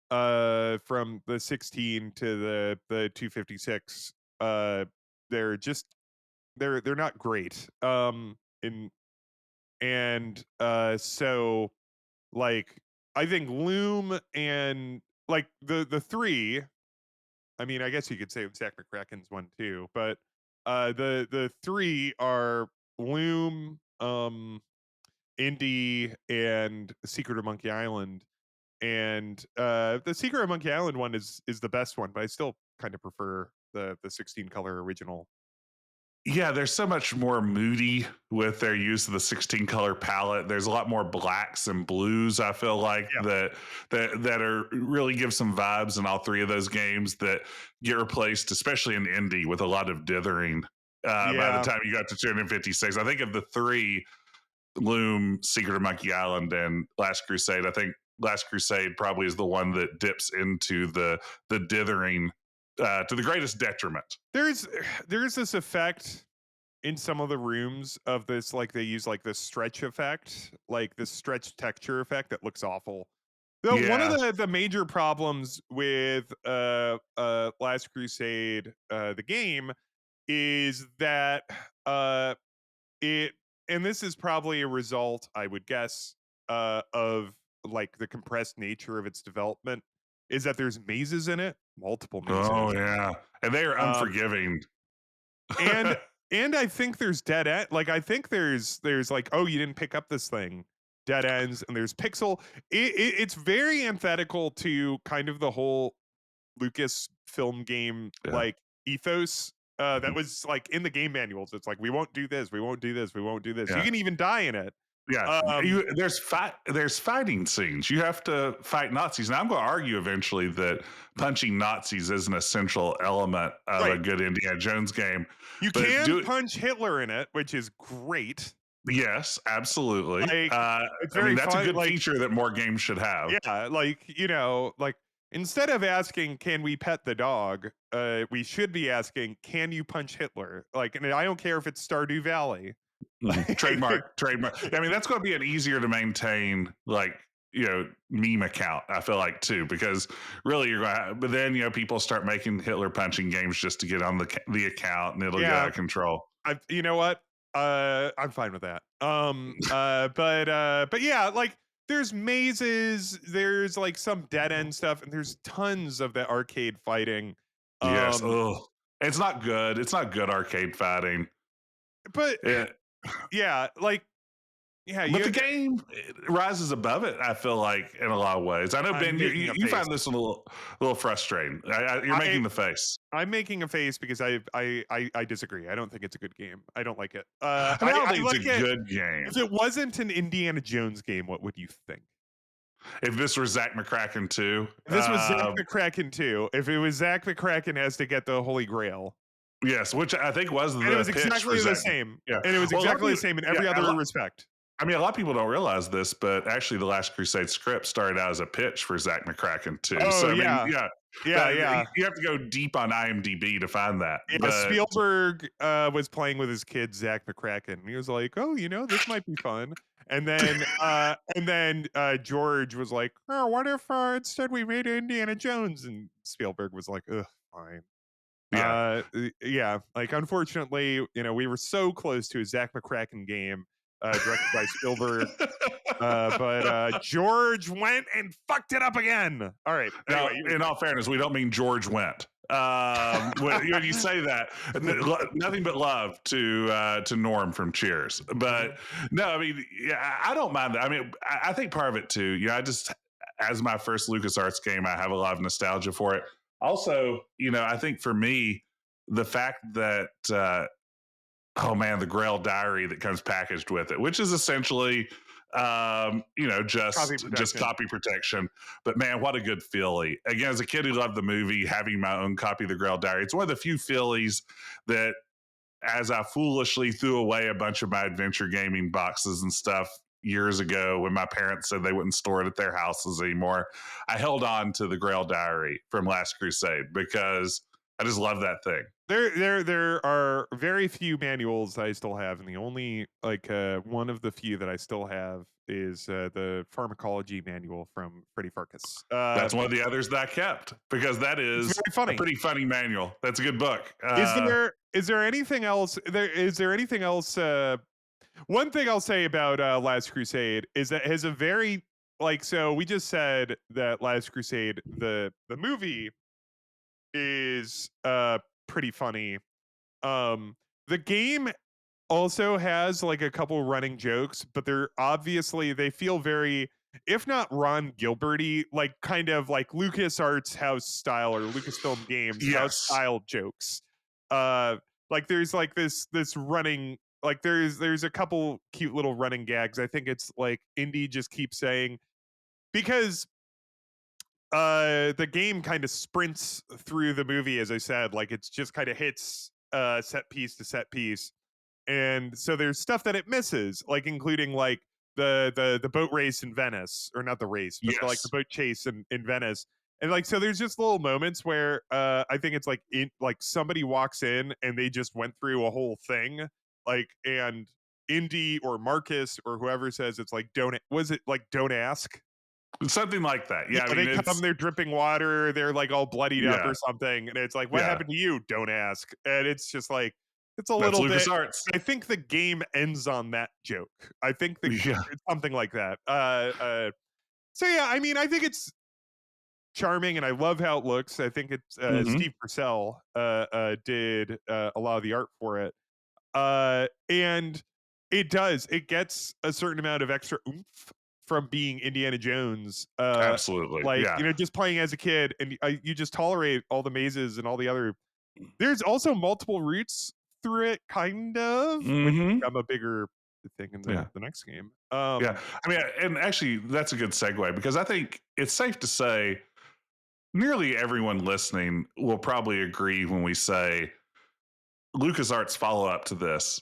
from the 16 to the 256 they're just they're not great in and so like I think Loom and like the three, I mean I guess you could say Zach McCracken's one too, but the three are Loom, Indy, and Secret of Monkey Island. And the Secret of Monkey Island one is the best one, but I still kind of prefer the 16 color original. yeah, there's so much more moody with their use of the 16 color palette. There's a lot more blacks and blues. I feel like Yeah. that are really give some vibes in all three of those games that get replaced, especially in indie, with a lot of dithering. By the Yeah. time you got to 256, I think of the three, Loom, Secret of Monkey Island, and Last Crusade. I think Last Crusade probably is the one that dips into the dithering to the greatest detriment. There's this effect in some of the rooms of this, like they use like this stretch effect, like this stretch texture effect that looks awful. Though one of Yeah, the major problems with Last Crusade, the game, is that uh it and this is probably a result, I would guess, of like the compressed nature of its development, is that there's mazes in it, multiple oh mazes. yeah, and they are Um, unforgiving. and and I think there's dead end. Like I think there's like, oh, you didn't pick up this thing, dead ends, and there's pixel. It's very antithetical to kind of the whole Lucas film game Yeah. like ethos that Mhm. was like in the game manuals. It's like we won't do this, we won't do this, we won't do this. You Yeah. can even die in it. Yeah, Um, there's fighting scenes. You have to fight Nazis. Now I'm going to argue eventually that punching Nazis is an essential element of a right. good Indiana Jones game. You But can do it, punch Hitler in it, which is great. yes, absolutely. Like it's I mean, very that's a fun. good Like feature that more games should have. yeah, like like instead of asking, "Can we pet the dog?" We should be asking, "Can you punch Hitler?" Like, and I don't care if it's Stardew Valley. Mhm. Trademark. I mean, that's going to be an easier to maintain, like, meme account, I feel like, too, because really you're going to, but then, people start making Hitler punching games just to get on the account and it'll get out Yeah, of control. you know what? I'm fine with that. But yeah, like there's mazes, there's like some dead end stuff, and there's tons of the arcade fighting. Yes. Um, Oh, it's not good. It's not good arcade fighting. but Yeah. yeah, like yeah, But you. the game rises above it. I feel like in a lot of ways. I know I'm Ben, you, making you a you face. find this a little frustrating. You're I making the face. I'm making a face because I disagree. I don't think it's a good game. I don't like it. I mean, I don't I think it's a like it. good game. If it wasn't an Indiana Jones game, what would you think? If this were Zach McCracken too, If this was Zach McCracken too. If it was Zach McCracken has to get the Holy Grail, yes, which I think was and it the was pitch for exactly the Zach. same, Yeah. and it was Well, a lot of exactly the people, same in yeah, every other respect. I mean, a lot of people don't realize this, but actually, the Last Crusade script started out as a pitch for Zach McCracken too. Oh So I mean, yeah, yeah, yeah, yeah. you have to go deep on IMDb to find that. Yeah, But Spielberg was playing with his kid Zach McCracken. He was like, "Oh, this might be fun." And then George was like, "Oh, what if instead we made Indiana Jones?" And Spielberg was like, "Ugh, fine." yeah, Yeah, like unfortunately, we were so close to a Zach McCracken game, directed by Spielberg, but George went and fucked it up again. All right. now, Anyway, you were in all fairness, we don't mean George Went. When you say that, nothing but love to Norm from Cheers. saying. But no, I mean, yeah, I don't mind that. I mean, I think part of it too. I just as my first LucasArts game, I have a lot of nostalgia for it. Also, I think for me, the fact that oh man, the Grail diary that comes packaged with it, which is essentially Copy just protection. copy protection. But man, what a good Philly. Again, as a kid who loved the movie, having my own copy of the Grail diary, it's one of the few Phillies that as I foolishly threw away a bunch of my adventure gaming boxes and stuff years ago when my parents said they wouldn't store it at their houses anymore, I held on to the Grail diary from Last Crusade because I just love that thing. There are very few manuals I still have, and the only one of the few that I still have is the pharmacology manual from Freddy Farkas. That's one of the others that I kept because that It's is very a funny. pretty funny manual. That's a good book. Is there anything else? Is there anything else? One thing I'll say about Last Crusade is that it has a very so we just said that Last Crusade the movie is pretty funny. Um, the game also has like a couple running jokes, but they feel very, if not Ron Gilberty, like kind of like LucasArts house style or Lucasfilm Games house Yes, style jokes. Uh, like there's like this running, like there's a couple cute little running gags. I think it's like Indy just keeps saying, because the game kind of sprints through the movie, as I said, like it's just kind of hits set piece to set piece, and so there's stuff that it misses, like including like the boat race in Venice, or not the race, but the yes. boat chase in Venice. And like so there's just little moments where I think it's like somebody walks in and they just went through a whole thing, like, and Indy or Marcus or whoever says it's like, don't, was it like, don't ask. Something like that. Yeah, Yeah, I they mean, come, it's they're dripping water, they're like all bloodied up yeah, or something, and it's like, "What yeah. happened to you? Don't ask." And it's just like, it's a That's little bit. LucasArts. I think the game ends on that joke. I think Yeah. it's something like that. So yeah, I mean, I think it's charming, and I love how it looks. I think it's Hmm. Steve Purcell did a lot of the art for it, and it gets a certain amount of extra oomph from being Indiana Jones. Absolutely. Like, Yeah. just playing as a kid, and you just tolerate all the mazes and all the other. There's also multiple routes through it, kind of, which Hmm. become a bigger thing in Yeah. the next game. Yeah. I mean, and actually, that's a good segue because I think it's safe to say nearly everyone listening will probably agree when we say LucasArts follow up to this,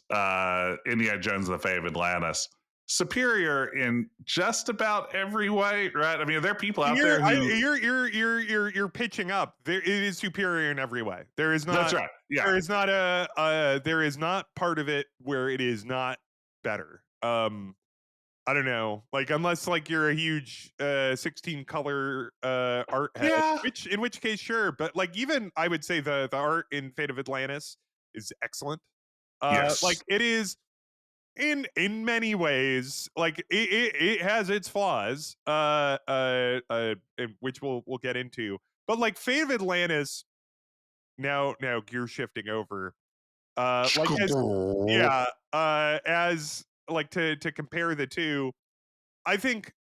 Indiana Jones and the Fate of Atlantis, superior in just about every way, right? I mean, there are people out there who. You're pitching up. There, it is superior in every way. That's right. Yeah. There is not part of it where it is not better. I don't know, like, unless like you're a huge 16 color art head, Yeah. which in which case sure, but like even I would say the art in Fate of Atlantis is excellent. Like Yes. it is in many ways, like it has its flaws, which we'll get into. But like Fate of Atlantis, now gear shifting over, like as yeah, as like to compare the two, I think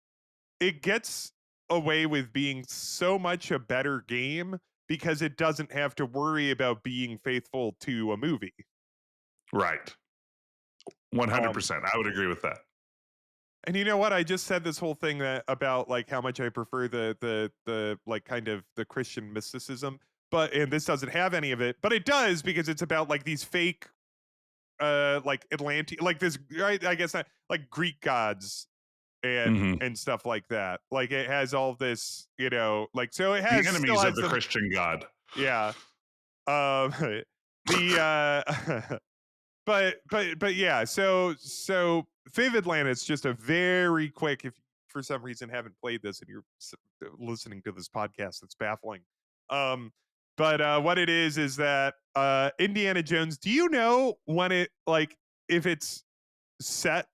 it gets away with being so much a better game because it doesn't have to worry about being faithful to a movie. Right. Um, 100%. I would agree with that. and you know what? I just said this whole thing about like how much I prefer the like kind of the Christian mysticism, and this doesn't have any of it, but it does because it's about like these fake like Atlantis, like this, right? I guess that, like Greek gods and stuff like that. Like it has all this, like, so it The has still enemies of has the some, Christian God. yeah. Um, the but yeah. So Vivid Atlantis, just a very quick. If for some reason haven't played this and you're listening to this podcast, that's baffling. Um, but what it is that Indiana Jones. Do you know when it, like, if it's set?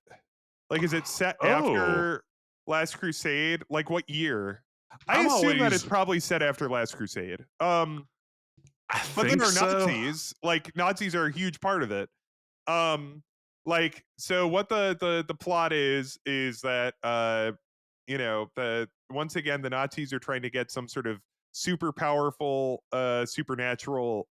Like, is it set Oh, after Last Crusade? Like, what year? I I'm assume that it's always. probably set after Last Crusade. I But there think are so. Nazis. Like, Nazis are a huge part of it. So what the plot is that the once again the Nazis are trying to get some sort of super powerful supernatural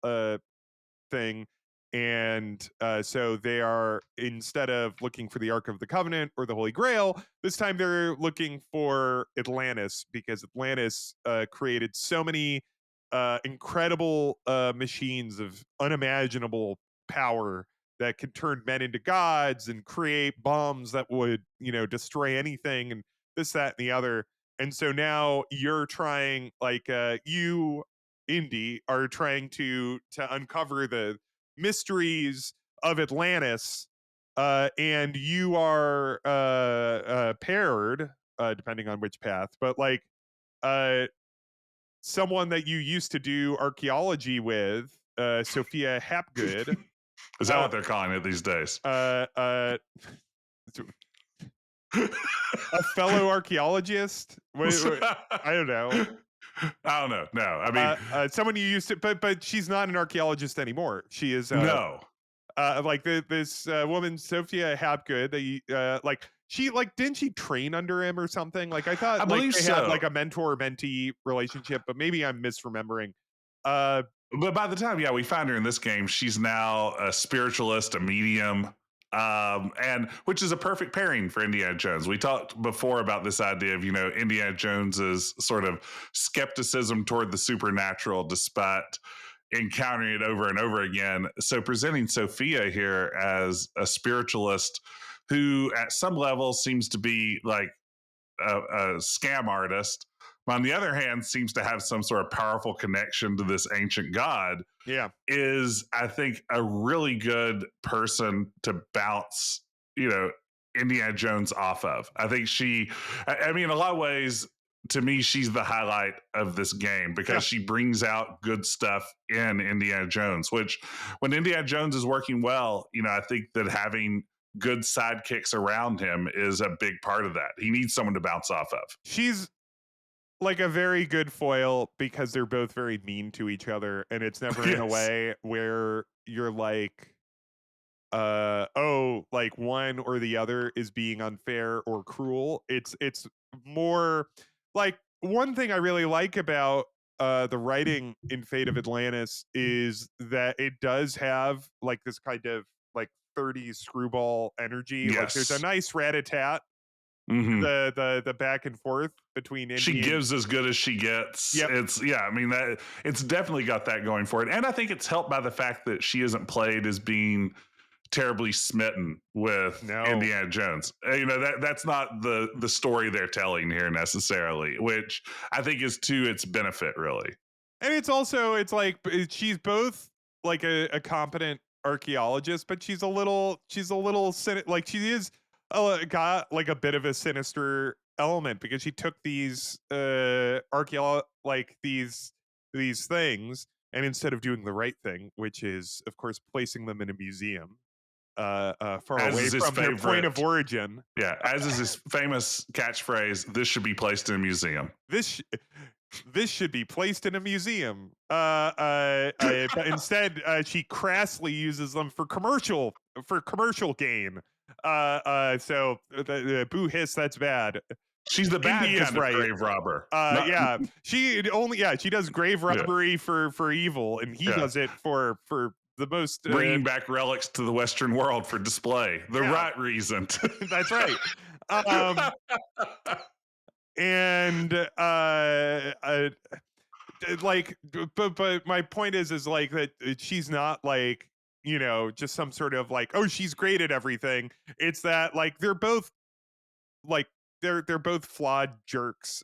thing. And so they are, instead of looking for the Ark of the Covenant or the Holy Grail, this time they're looking for Atlantis, because Atlantis created so many incredible machines of unimaginable power that can turn men into gods and create bombs that would, destroy anything, and this, that, and the other. And so now you're trying, like, you, Indy, are trying to uncover the mysteries of Atlantis, and you are paired, depending on which path, but like uh, someone that you used to do archaeology with, Sophia Hapgood, Is that uh, what they're calling it these days? uh, uh, a fellow archaeologist. I don't know. I don't know. No, I mean, Someone you used to, but she's not an archaeologist anymore. She is no. like this woman, Sophia Hapgood. They like, she, like, didn't she train under him or something? Like, I I thought like believe they had so. like a mentor mentee relationship, but maybe I'm misremembering. Uh, But by the time, yeah, we find her in this game, she's now a spiritualist, a medium, and which is a perfect pairing for Indiana Jones. We talked before about this idea of, Indiana Jones's sort of skepticism toward the supernatural, despite encountering it over and over again. So presenting Sophia here as a spiritualist who, at some level, seems to be like a scam artist, but on the other hand, seems to have some sort of powerful connection to this ancient god, yeah, is, I think, a really good person to bounce, Indiana Jones off of. I think I mean, in a lot of ways, to me, she's the highlight of this game yeah. because she brings out good stuff in Indiana Jones, which when Indiana Jones is working well, I think that having good sidekicks around him is a big part of that. He needs someone to bounce off of. She's like a very good foil because they're both very mean to each other, and it's never in a Yes. way where you're like, oh, like one or the other is being unfair or cruel. It's more like, one thing I really like about the writing in Fate of Atlantis is that it does have like this kind of like 30s screwball energy. Like, there's a Yes. nice rat-a-tat, Hmm. the back and forth between She Indian. gives as good as she gets. Yep. Yeah, I mean that it's definitely got that going for it. And I think it's helped by the fact that she isn't played as being terribly smitten with No. Indiana Jones. That's not the story they're telling here necessarily, which I think is to its benefit really. And it's also, it's like, she's both like a competent archaeologist, but she's a little like, she is got like a bit of a sinister element, because she took these like these things, and instead of doing the right thing, which is of course placing them in a museum far As away is his from their point of favorite, origin. yeah, as is his famous catchphrase, this should be placed in a museum. This this should be placed in a museum. But instead, she crassly uses them for commercial gain. So the boo hiss, that's bad. She's the bad Indy is kind of right. grave robber. Not Yeah, she does grave yeah, robbery for evil, and he yeah. does it for the most. Bringing back relics to the Western world for display. The Yeah, right reason. that's right. Um, and like, but my point is like that she's not like just some sort of like, oh, she's great at everything. It's that like they're both like they're both flawed jerks.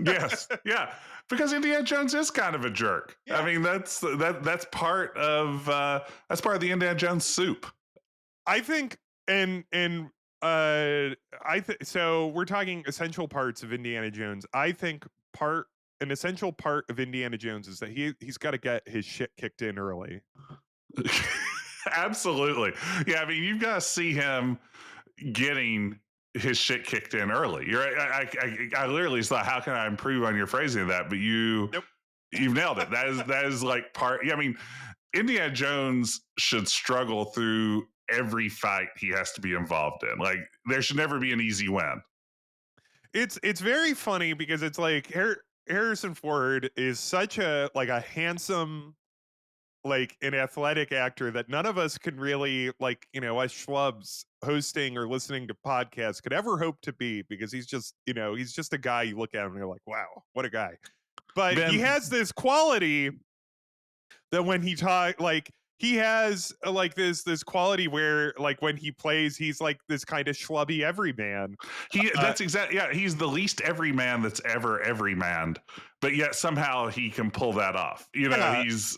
Yes, yeah, because Indiana Jones is kind of a jerk. Yeah. I mean, that's part of the Indiana Jones soup. I think, and I think so. We're talking essential parts of Indiana Jones. I think an essential part of Indiana Jones is that he's got to get his shit kicked in early. Absolutely, yeah. I mean, you've got to see him getting his shit kicked in early. I literally thought, how can I improve on your phrasing of that? But Nope. you've nailed it. That is like part. Yeah, I mean, Indiana Jones should struggle through every fight he has to be involved in. Like, there should never be an easy win. It's very funny because it's like Harrison Ford is such a handsome, like an athletic actor that none of us can really, like, us schlubs hosting or listening to podcasts could ever hope to be, because he's just a guy you look at him and you're like, wow, what a guy. But he Ben, has this quality that when he talk, like, he has like this quality where, like, when he plays, he's like this kind of schlubby everyman. that's exactly, yeah. He's the least everyman that's ever everyman, but yet somehow he can pull that off. Yeah, He's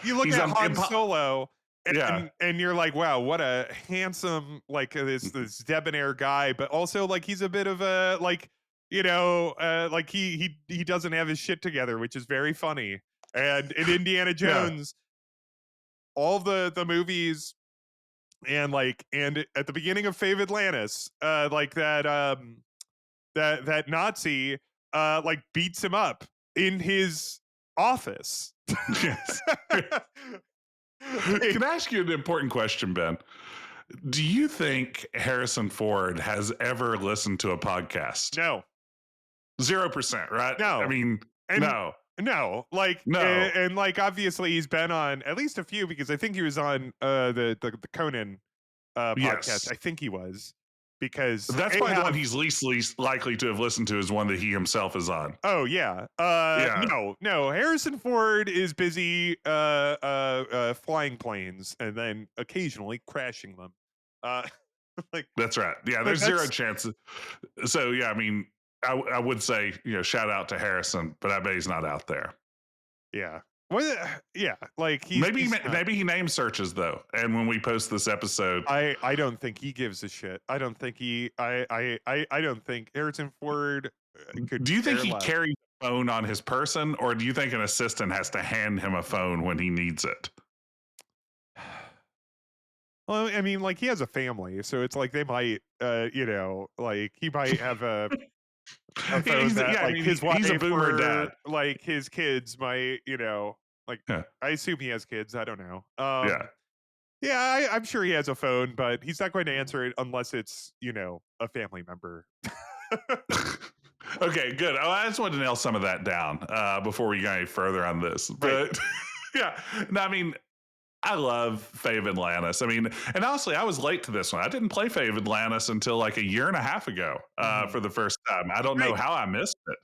you look he's at Han Solo, yeah. and you're like, wow, what a handsome, like, this debonair guy, but also like he's a bit of a like, like he doesn't have his shit together, which is very funny. And in Indiana Yeah. Jones, all the movies, and at the beginning of Fave Atlantis, like that Nazi like beats him up in his office. Yes. Like, Can I ask you an important question, Ben? Do you think Harrison Ford has ever listened to a podcast? no, 0%, right? I no, mean, and no. no, like, No. and like obviously he's been on at least a few, because I think he was on the Conan podcast. Yes. I think he was, because That's they probably the one have. he's least likely to have listened to, is one that he himself is on. Oh yeah. Yeah. No. Harrison Ford is busy flying planes and then occasionally crashing them. Uh, like, That's right. Yeah, but there's zero that's chance. So, yeah, I mean, I would say, shout out to Harrison, but I bet he's not out there. yeah. Well, yeah. Like Maybe he's not. maybe he name searches though, and when we post this episode, I don't think he gives a shit. I don't think he. I don't think Harrison Ford could do you think care he less. carries a phone on his person, or do you think an assistant has to hand him a phone when he needs it? Well, I mean, like, he has a family, so it's like they might, like he might have a phone that, I like, mean, his he's a wife boomer dad. or like his kids might, like, Yeah, I assume he has kids. I don't know. yeah. Yeah, I'm sure he has a phone, but he's not going to answer it unless it's, a family member. Okay, good. Oh, I just wanted to nail some of that down before we go any further on this. Right. But yeah, no, I mean, I love Fave Atlantis. I mean, and honestly, I was late to this one. I didn't play Fave Atlantis until like a year and a half ago Mhm. for the first time. I don't know Right. how I missed it.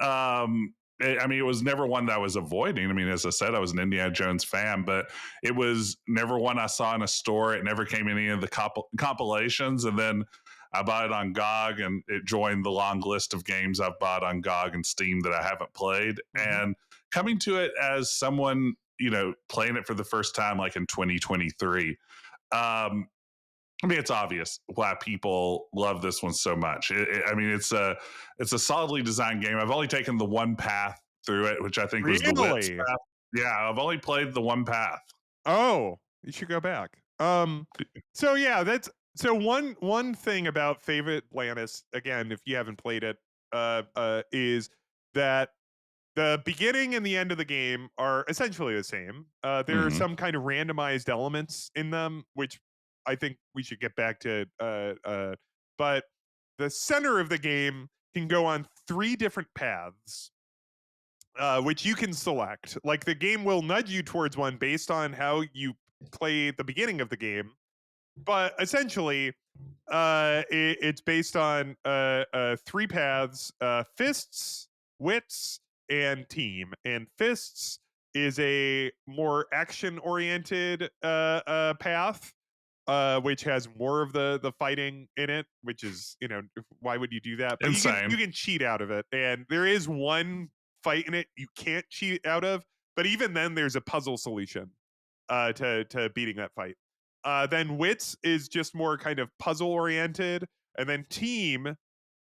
I mean, it was never one that I was avoiding. I mean, as I said, I was an Indiana Jones fan, but it was never one I saw in a store. It never came in any of the compilations. And then I bought it on GOG, and it joined the long list of games I've bought on GOG and Steam that I haven't played. Mhm. And coming to it as someone, playing it for the first time, like in 2023, I mean, it's obvious why people love this one so much. I mean, it's a solidly designed game. I've only taken the one path through it, which I think was the Wits Really? path. Yeah, I've only played the one path. Oh, you should go back. So yeah, so one thing about Favorite Atlantis, again, if you haven't played it, is that the beginning and the end of the game are essentially the same. There are Mm-hmm. some kind of randomized elements in them, which I think we should get back to. But the center of the game can go on 3 different paths, which you can select. Like, the game will nudge you towards one based on how you play the beginning of the game, but essentially, it's based on 3 paths: fists, wits, and team. And fists is a more action oriented path, which has more of the fighting in it, which is, why would you do that? But you Insane. can cheat out of it, and there is one fight in it you can't cheat out of, but even then there's a puzzle solution to beating that fight. Then Wits is just more kind of puzzle oriented, and then Team,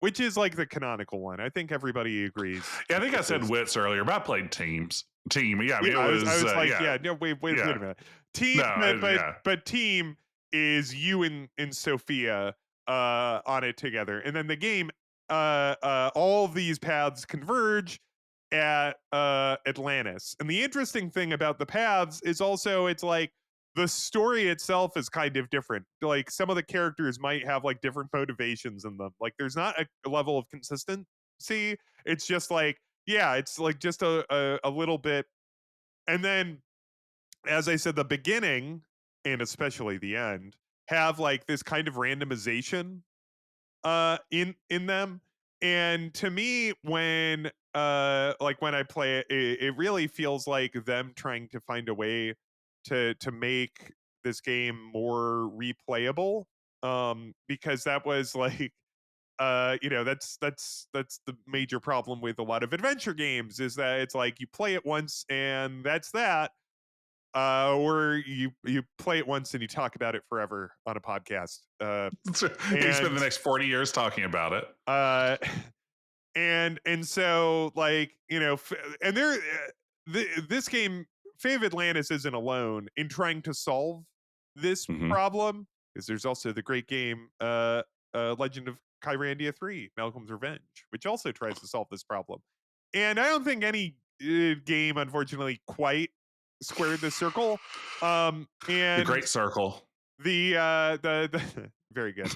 which is like the canonical one. I think everybody agrees. Yeah, I think I said Wits earlier, but I played Team. Yeah, I mean Yeah, it I was like, yeah, yeah, no, wait a yeah. minute. Team, No, yeah. but Team is you and Sophia on it together, and then the game, all of these paths converge at Atlantis. And the interesting thing about the paths is also it's like the story itself is kind of different. Like some of the characters might have like different motivations in them. Like there's not a level of consistency. It's just like, yeah, it's like just a little bit. And then, as I said, the beginning and especially the end have like this kind of randomization in them. And to me, when when I play it, it really feels like them trying to find a way to make this game more replayable. Because that was like that's the major problem with a lot of adventure games, is that it's like you play it once and that's that, or you play it once and you talk about it forever on a podcast, You spend and the next 40 years talking about it. uh and so like and there this game, Fate of Atlantis, isn't alone in trying to solve this Mm-hmm. problem, because there's also the great game Legend of Kyrandia 3, Malcolm's Revenge, which also tries to solve this problem. And I don't think any game, unfortunately, quite squared the circle. The And Great Circle. the very good.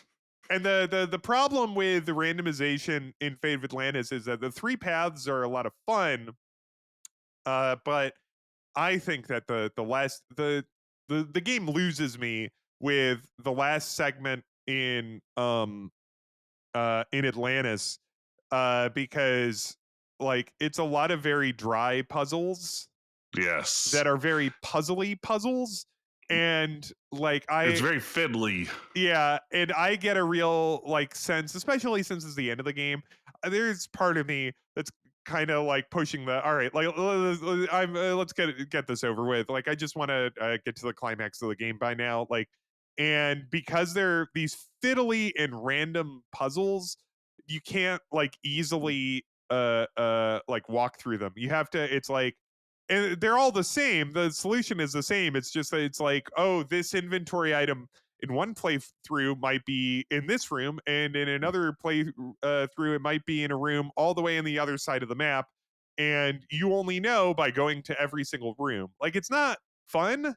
And the problem with the randomization in Fate of Atlantis is that the three paths are a lot of fun, but I think that the game loses me with the last segment in Atlantis, because like it's a lot of very dry puzzles Yes. that are very puzzly puzzles, and like It's very fiddly. yeah, and I get a real like sense, especially since it's the end of the game. There's part of me that's kind of like pushing the all right, like let's get this over with. Like I just want to get to the climax of the game by now. Like, and because they're these fiddly and random puzzles, you can't like easily like walk through them. You have to. It's like, and they're all the same. The solution is the same. It's just that it's like, oh, this inventory item in one playthrough might be in this room, and in another play through it might be in a room all the way in the other side of the map, and you only know by going to every single room. Like it's not fun.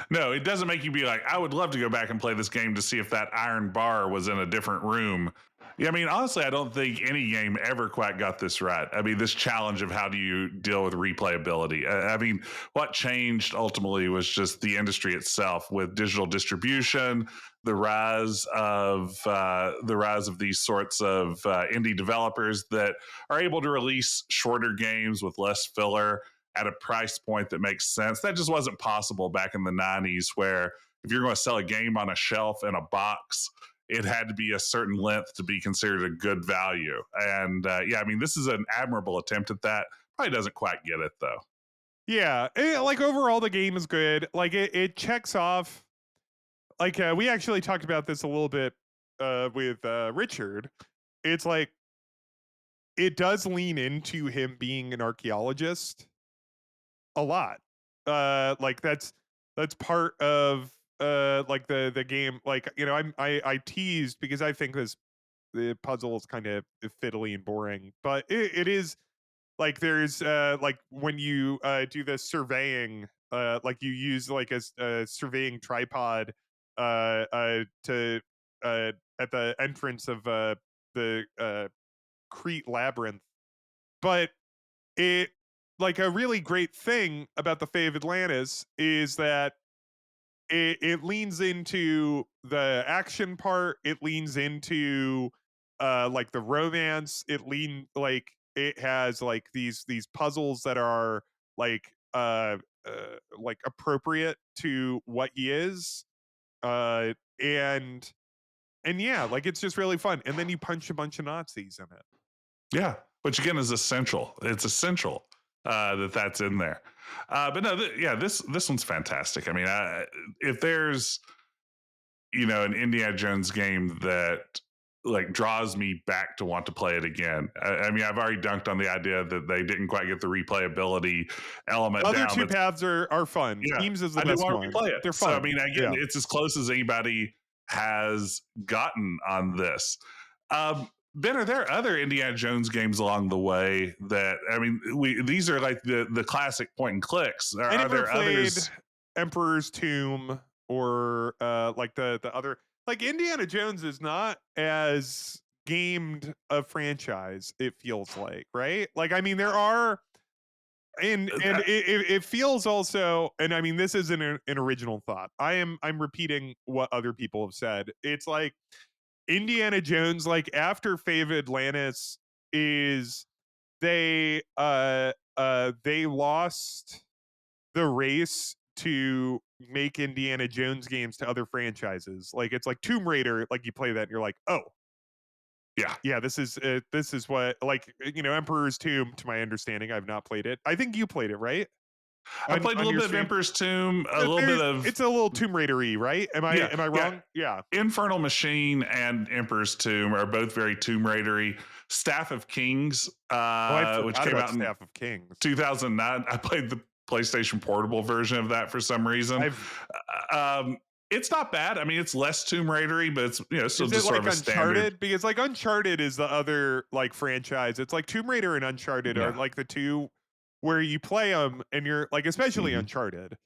No, it doesn't make you be like, I would love to go back and play this game to see if that iron bar was in a different room. Yeah, I mean, honestly, I don't think any game ever quite got this right. I mean, this challenge of how do you deal with replayability? I mean, what changed ultimately was just the industry itself with digital distribution, the rise of these sorts of indie developers that are able to release shorter games with less filler at a price point that makes sense. That just wasn't possible back in the 90s, where if you're going to sell a game on a shelf in a box, it had to be a certain length to be considered a good value. And yeah, I mean, this is an admirable attempt at that. Probably doesn't quite get it, though. Yeah, like overall the game is good. Like it checks off. Like we actually talked about this a little bit with Richard. It's like it does lean into him being an archaeologist a lot. Like that's part of like the game. Like I teased because I think the puzzle is kind of fiddly and boring, but it is like there's like when you do the surveying, like you use like a surveying tripod to at the entrance of the Crete labyrinth. But it like a really great thing about the Fate of Atlantis is that it leans into the action part, it leans into like the romance, it has like these puzzles that are like like appropriate to what he is. Uh, and yeah, like it's just really fun. And then you punch a bunch of Nazis in it. Yeah, which again is essential. It's essential that's in there. But no, this one's fantastic. I mean, if there's an Indiana Jones game that like draws me back to want to play it again. I mean, I've already dunked on the idea that they didn't quite get the replayability element Other down. two paths are fun. Yeah, Teams is the I do best want one. to replay it. They're So fun. I mean, again, it's as close as anybody has gotten on this. Ben, are there other Indiana Jones games along the way that these are like the classic point and clicks? I never there played others? Emperor's Tomb or like the other, like Indiana Jones is not as gamed a franchise, it feels like, right? Like I mean there are and it feels also, and I mean this isn't an original thought. I'm repeating what other people have said. It's like Indiana Jones, like after Fave Atlantis, is they lost the race to make Indiana Jones games to other franchises. Like it's like Tomb Raider, like you play that and you're like, oh yeah, this is what, like, Emperor's Tomb, to my understanding, I've not played it. I think you played it, right? I played a little bit of Emperor's Tomb, a little bit of. It's a little Tomb Raider-y, right? Am I wrong? Yeah. Infernal Machine and Emperor's Tomb are both very Tomb Raider-y. Staff of Kings, which came out in Staff of Kings 2009. I played the PlayStation Portable version of that for some reason. It's not bad. I mean, it's less Tomb Raider-y, but it's still just sort of a Uncharted? standard. Because like Uncharted is the other like franchise. It's like Tomb Raider and Uncharted are like the two where you play them and you're like, especially Uncharted.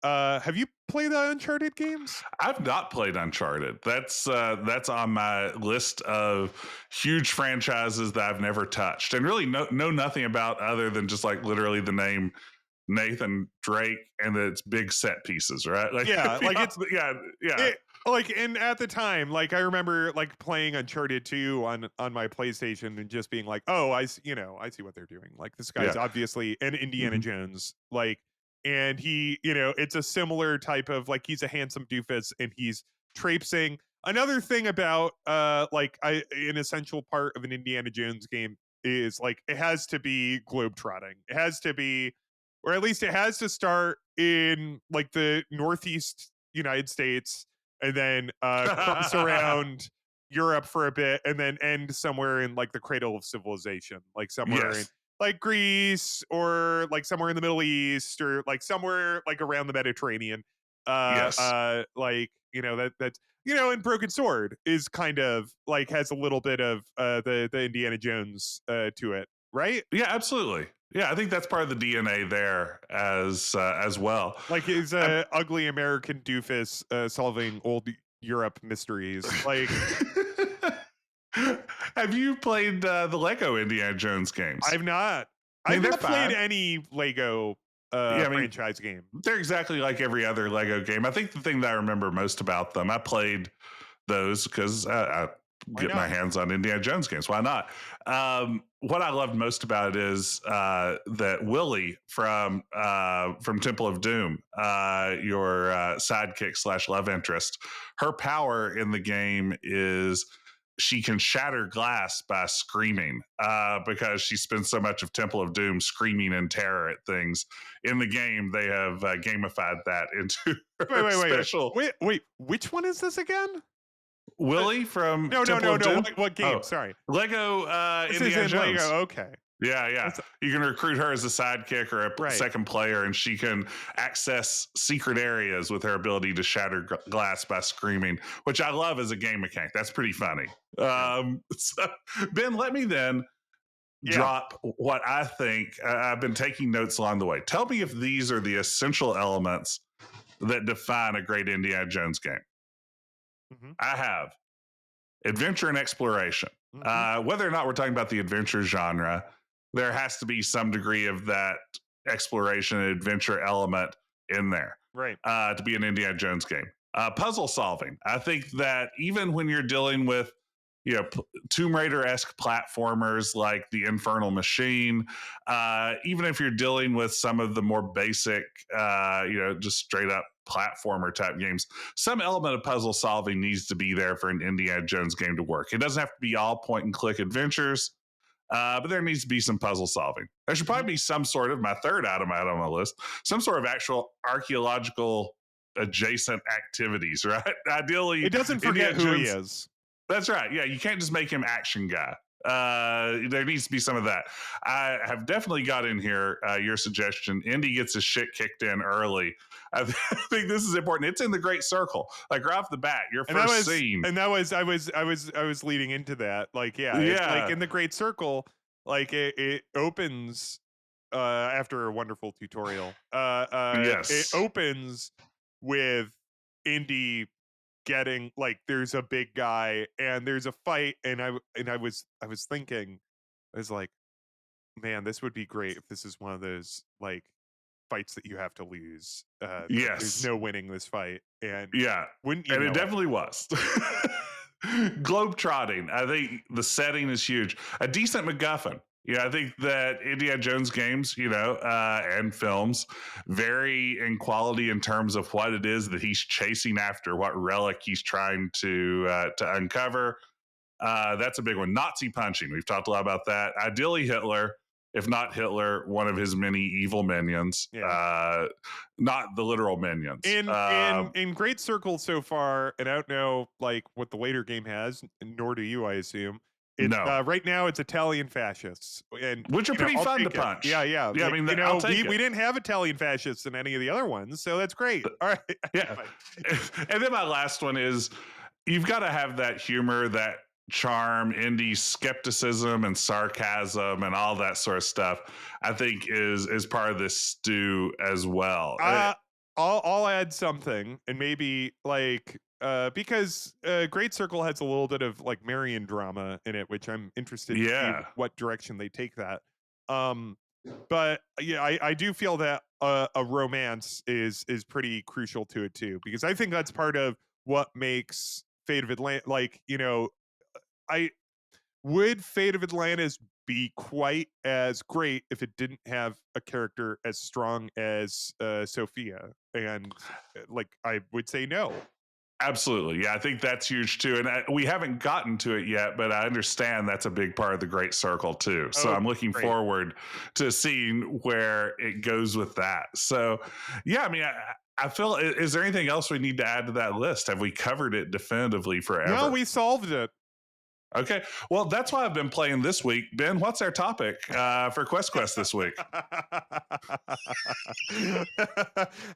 Have you played the Uncharted games? I've not played Uncharted. That's on my list of huge franchises that I've never touched and really know nothing about other than just like literally the name Nathan Drake and it's big set pieces, right? Like, like it's yeah. Like, and at the time, like I remember like playing Uncharted 2 on my PlayStation and just being like, oh, I see what they're doing. Like this guy's obviously an Indiana Jones, like, and he, it's a similar type of like he's a handsome doofus and he's traipsing. Another thing about like an essential part of an Indiana Jones game is like it has to be globetrotting. It has to be, or at least it has to start in like the Northeast United States and then cross around Europe for a bit and then end somewhere in like the cradle of civilization, like somewhere in like Greece or like somewhere in the Middle East or like somewhere like around the Mediterranean. Like, that's, and Broken Sword is kind of like has a little bit of the Indiana Jones to it, right? Yeah, absolutely. Yeah, I think that's part of the DNA there as well. Like his ugly American doofus solving old Europe mysteries. Like, have you played the Lego Indiana Jones games? I've not. I've not played any Lego franchise game. They're exactly like every other Lego game. I think the thing that I remember most about them, I played those because I get my hands on Indiana Jones games. Why not? What I loved most about it is that Willie from Temple of Doom, your sidekick / love interest, her power in the game is she can shatter glass by screaming because she spends so much of Temple of Doom screaming in terror at things. In the game, they have gamified that into special. Wait, which one is this again? Willie from no. What game? Oh, sorry, Lego. Indiana Jones. Lego. Okay. Yeah. You can recruit her as a sidekick or a second player, and she can access secret areas with her ability to shatter glass by screaming, which I love as a game mechanic. That's pretty funny. So, Ben, let me then drop what I think. I've been taking notes along the way. Tell me if these are the essential elements that define a great Indiana Jones game. I have adventure and exploration. Whether or not we're talking about the adventure genre, there has to be some degree of that exploration and adventure element in there, right? To be an Indiana Jones game. Puzzle solving. I think that even when you're dealing with Tomb Raider-esque platformers like the Infernal Machine. Even if you're dealing with some of the more basic, just straight up platformer type games, some element of puzzle solving needs to be there for an Indiana Jones game to work. It doesn't have to be all point and click adventures, but there needs to be some puzzle solving. There should probably be some sort of, my third item out on my list, some sort of actual archaeological adjacent activities, right? Ideally, it doesn't forget who he is. That's right. Yeah, you can't just make him action guy. There needs to be some of that. I have definitely got in here your suggestion. Indy gets his shit kicked in early. I think this is important. It's in the Great Circle, like right off the bat. Your first scene, and that was I was leading into that. Like, it's like in the Great Circle, like it opens after a wonderful tutorial. Yes, it opens with Indy getting, like, there's a big guy and there's a fight, and I was thinking, I was like, man, this would be great if this is one of those like fights that you have to lose. Yes, there's no winning this fight, and wouldn't you? And it definitely was. Globetrotting. I think the setting is huge. A decent MacGuffin. I think that Indiana Jones games, and films vary in quality in terms of what it is that he's chasing after, what relic he's trying to uncover. That's a big one. Nazi punching. We've talked a lot about that. Ideally, Hitler. If not Hitler, one of his many evil minions. Not the literal minions. In Great Circle so far, and I don't know like what the later game has, nor do you, I assume. Right now it's Italian fascists, and which are pretty fun to punch. Yeah. I mean, we didn't have Italian fascists in any of the other ones, so that's great. All right. Yeah. And then my last one is, you've got to have that humor, that charm, indie skepticism and sarcasm and all that sort of stuff. I think is part of this stew as well. I'll add something, and maybe like because Great Circle has a little bit of like Marion drama in it, which I'm interested to see what direction they take that. But I do feel that a romance is pretty crucial to it too, because I think that's part of what makes Fate of Atlantis, like, Fate of Atlantis be quite as great if it didn't have a character as strong as Sophia? And like, I would say no. Absolutely. Yeah, I think that's huge too. And we haven't gotten to it yet, but I understand that's a big part of the Great Circle too. So I'm looking forward to seeing where it goes with that. So, I mean, I feel, is there anything else we need to add to that list? Have we covered it definitively forever? No, we solved it. Okay. Well, that's why I've been playing this week. Ben, what's our topic for Quest this week?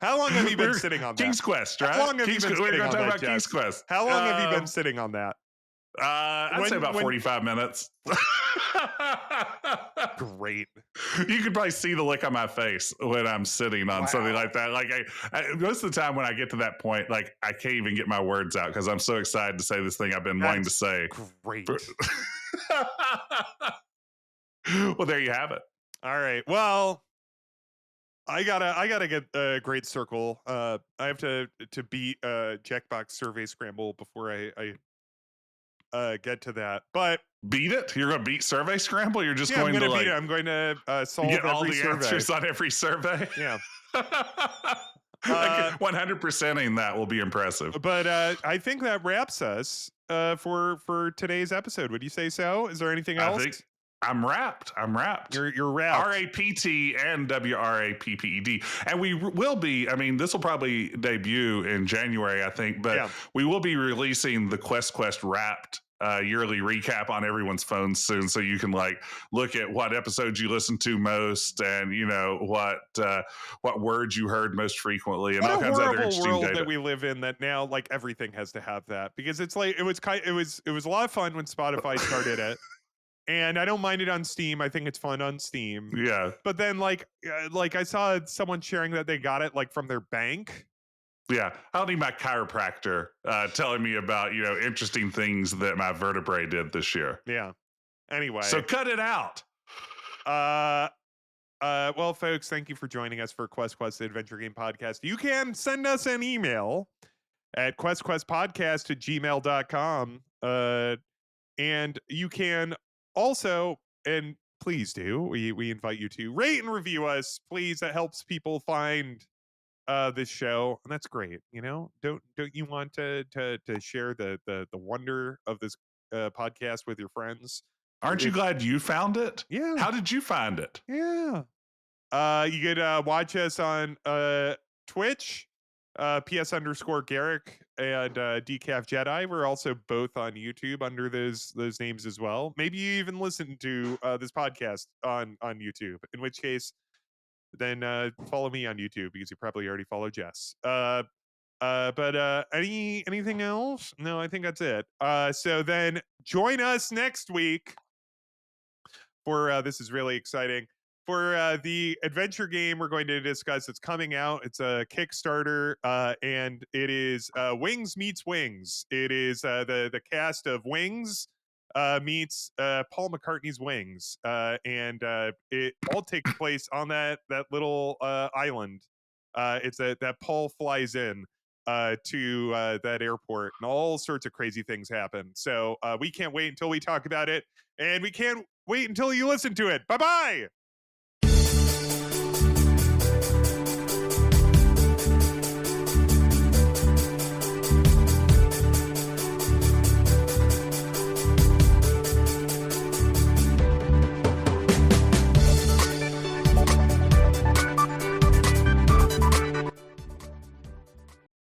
How long have you been sitting on that? King's Quest, right? How long have you been sitting we're going on to talk that, about King's Quest. How long have you been sitting on that? I'd say about 45 minutes. Great. You could probably see the look on my face when I'm sitting on something like that. Like I most of the time when I get to that point, like I can't even get my words out because I'm so excited to say this thing I've been wanting to say. Great. Well, there you have it. All right. Well, I gotta get a Great Circle. I have to beat Jackbox Survey Scramble before I get to that. But beat it? You're going to beat Survey Scramble? You're just going to beat it. I'm going to solve get all the survey. Answers on every survey. Yeah. 100%ing that will be impressive. But I think that wraps us for today's episode. Would you say so? Is there anything else? I think I'm wrapped. You're wrapped. RAPT and WRAPPED. And we will be, I mean, this will probably debut in January, I think, but we will be releasing the Quest Wrapped yearly recap on everyone's phones soon, so you can like look at what episodes you listen to most, and what words you heard most frequently, and all kinds of other interesting world data that we live in, that now like everything has to have that, because it's like it was a lot of fun when Spotify started it. And I don't mind it on Steam. I think it's fun on Steam. Yeah. But then like I saw someone sharing that they got it like from their bank. Yeah. I don't need my chiropractor telling me about, interesting things that my vertebrae did this year. Yeah. Anyway. So cut it out. Well, folks, thank you for joining us for Quest the Adventure Game Podcast. You can send us an email at questquestpodcast@gmail.com. And you can also, and please do, we invite you to rate and review us, please. That helps people find this show, and that's great. Don't you want to share the wonder of this podcast with your friends? Aren't you glad you found it? Yeah. How did you find it? Yeah. You could watch us on Twitch, PS_Garrick and Decaf Jedi. We're also both on YouTube under those names as well. Maybe you even listen to this podcast on YouTube, in which case then follow me on YouTube, because you probably already follow Jess. But anything else? No, I think that's it. So then join us next week for this is really exciting, for the adventure game we're going to discuss. It's coming out. It's a Kickstarter, and it is Wings Meets Wings. It is the cast of Wings meets Paul McCartney's Wings, and it all takes place on that little island. It's that Paul flies in to that airport, and all sorts of crazy things happen. So we can't wait until we talk about it, and we can't wait until you listen to it. Bye bye.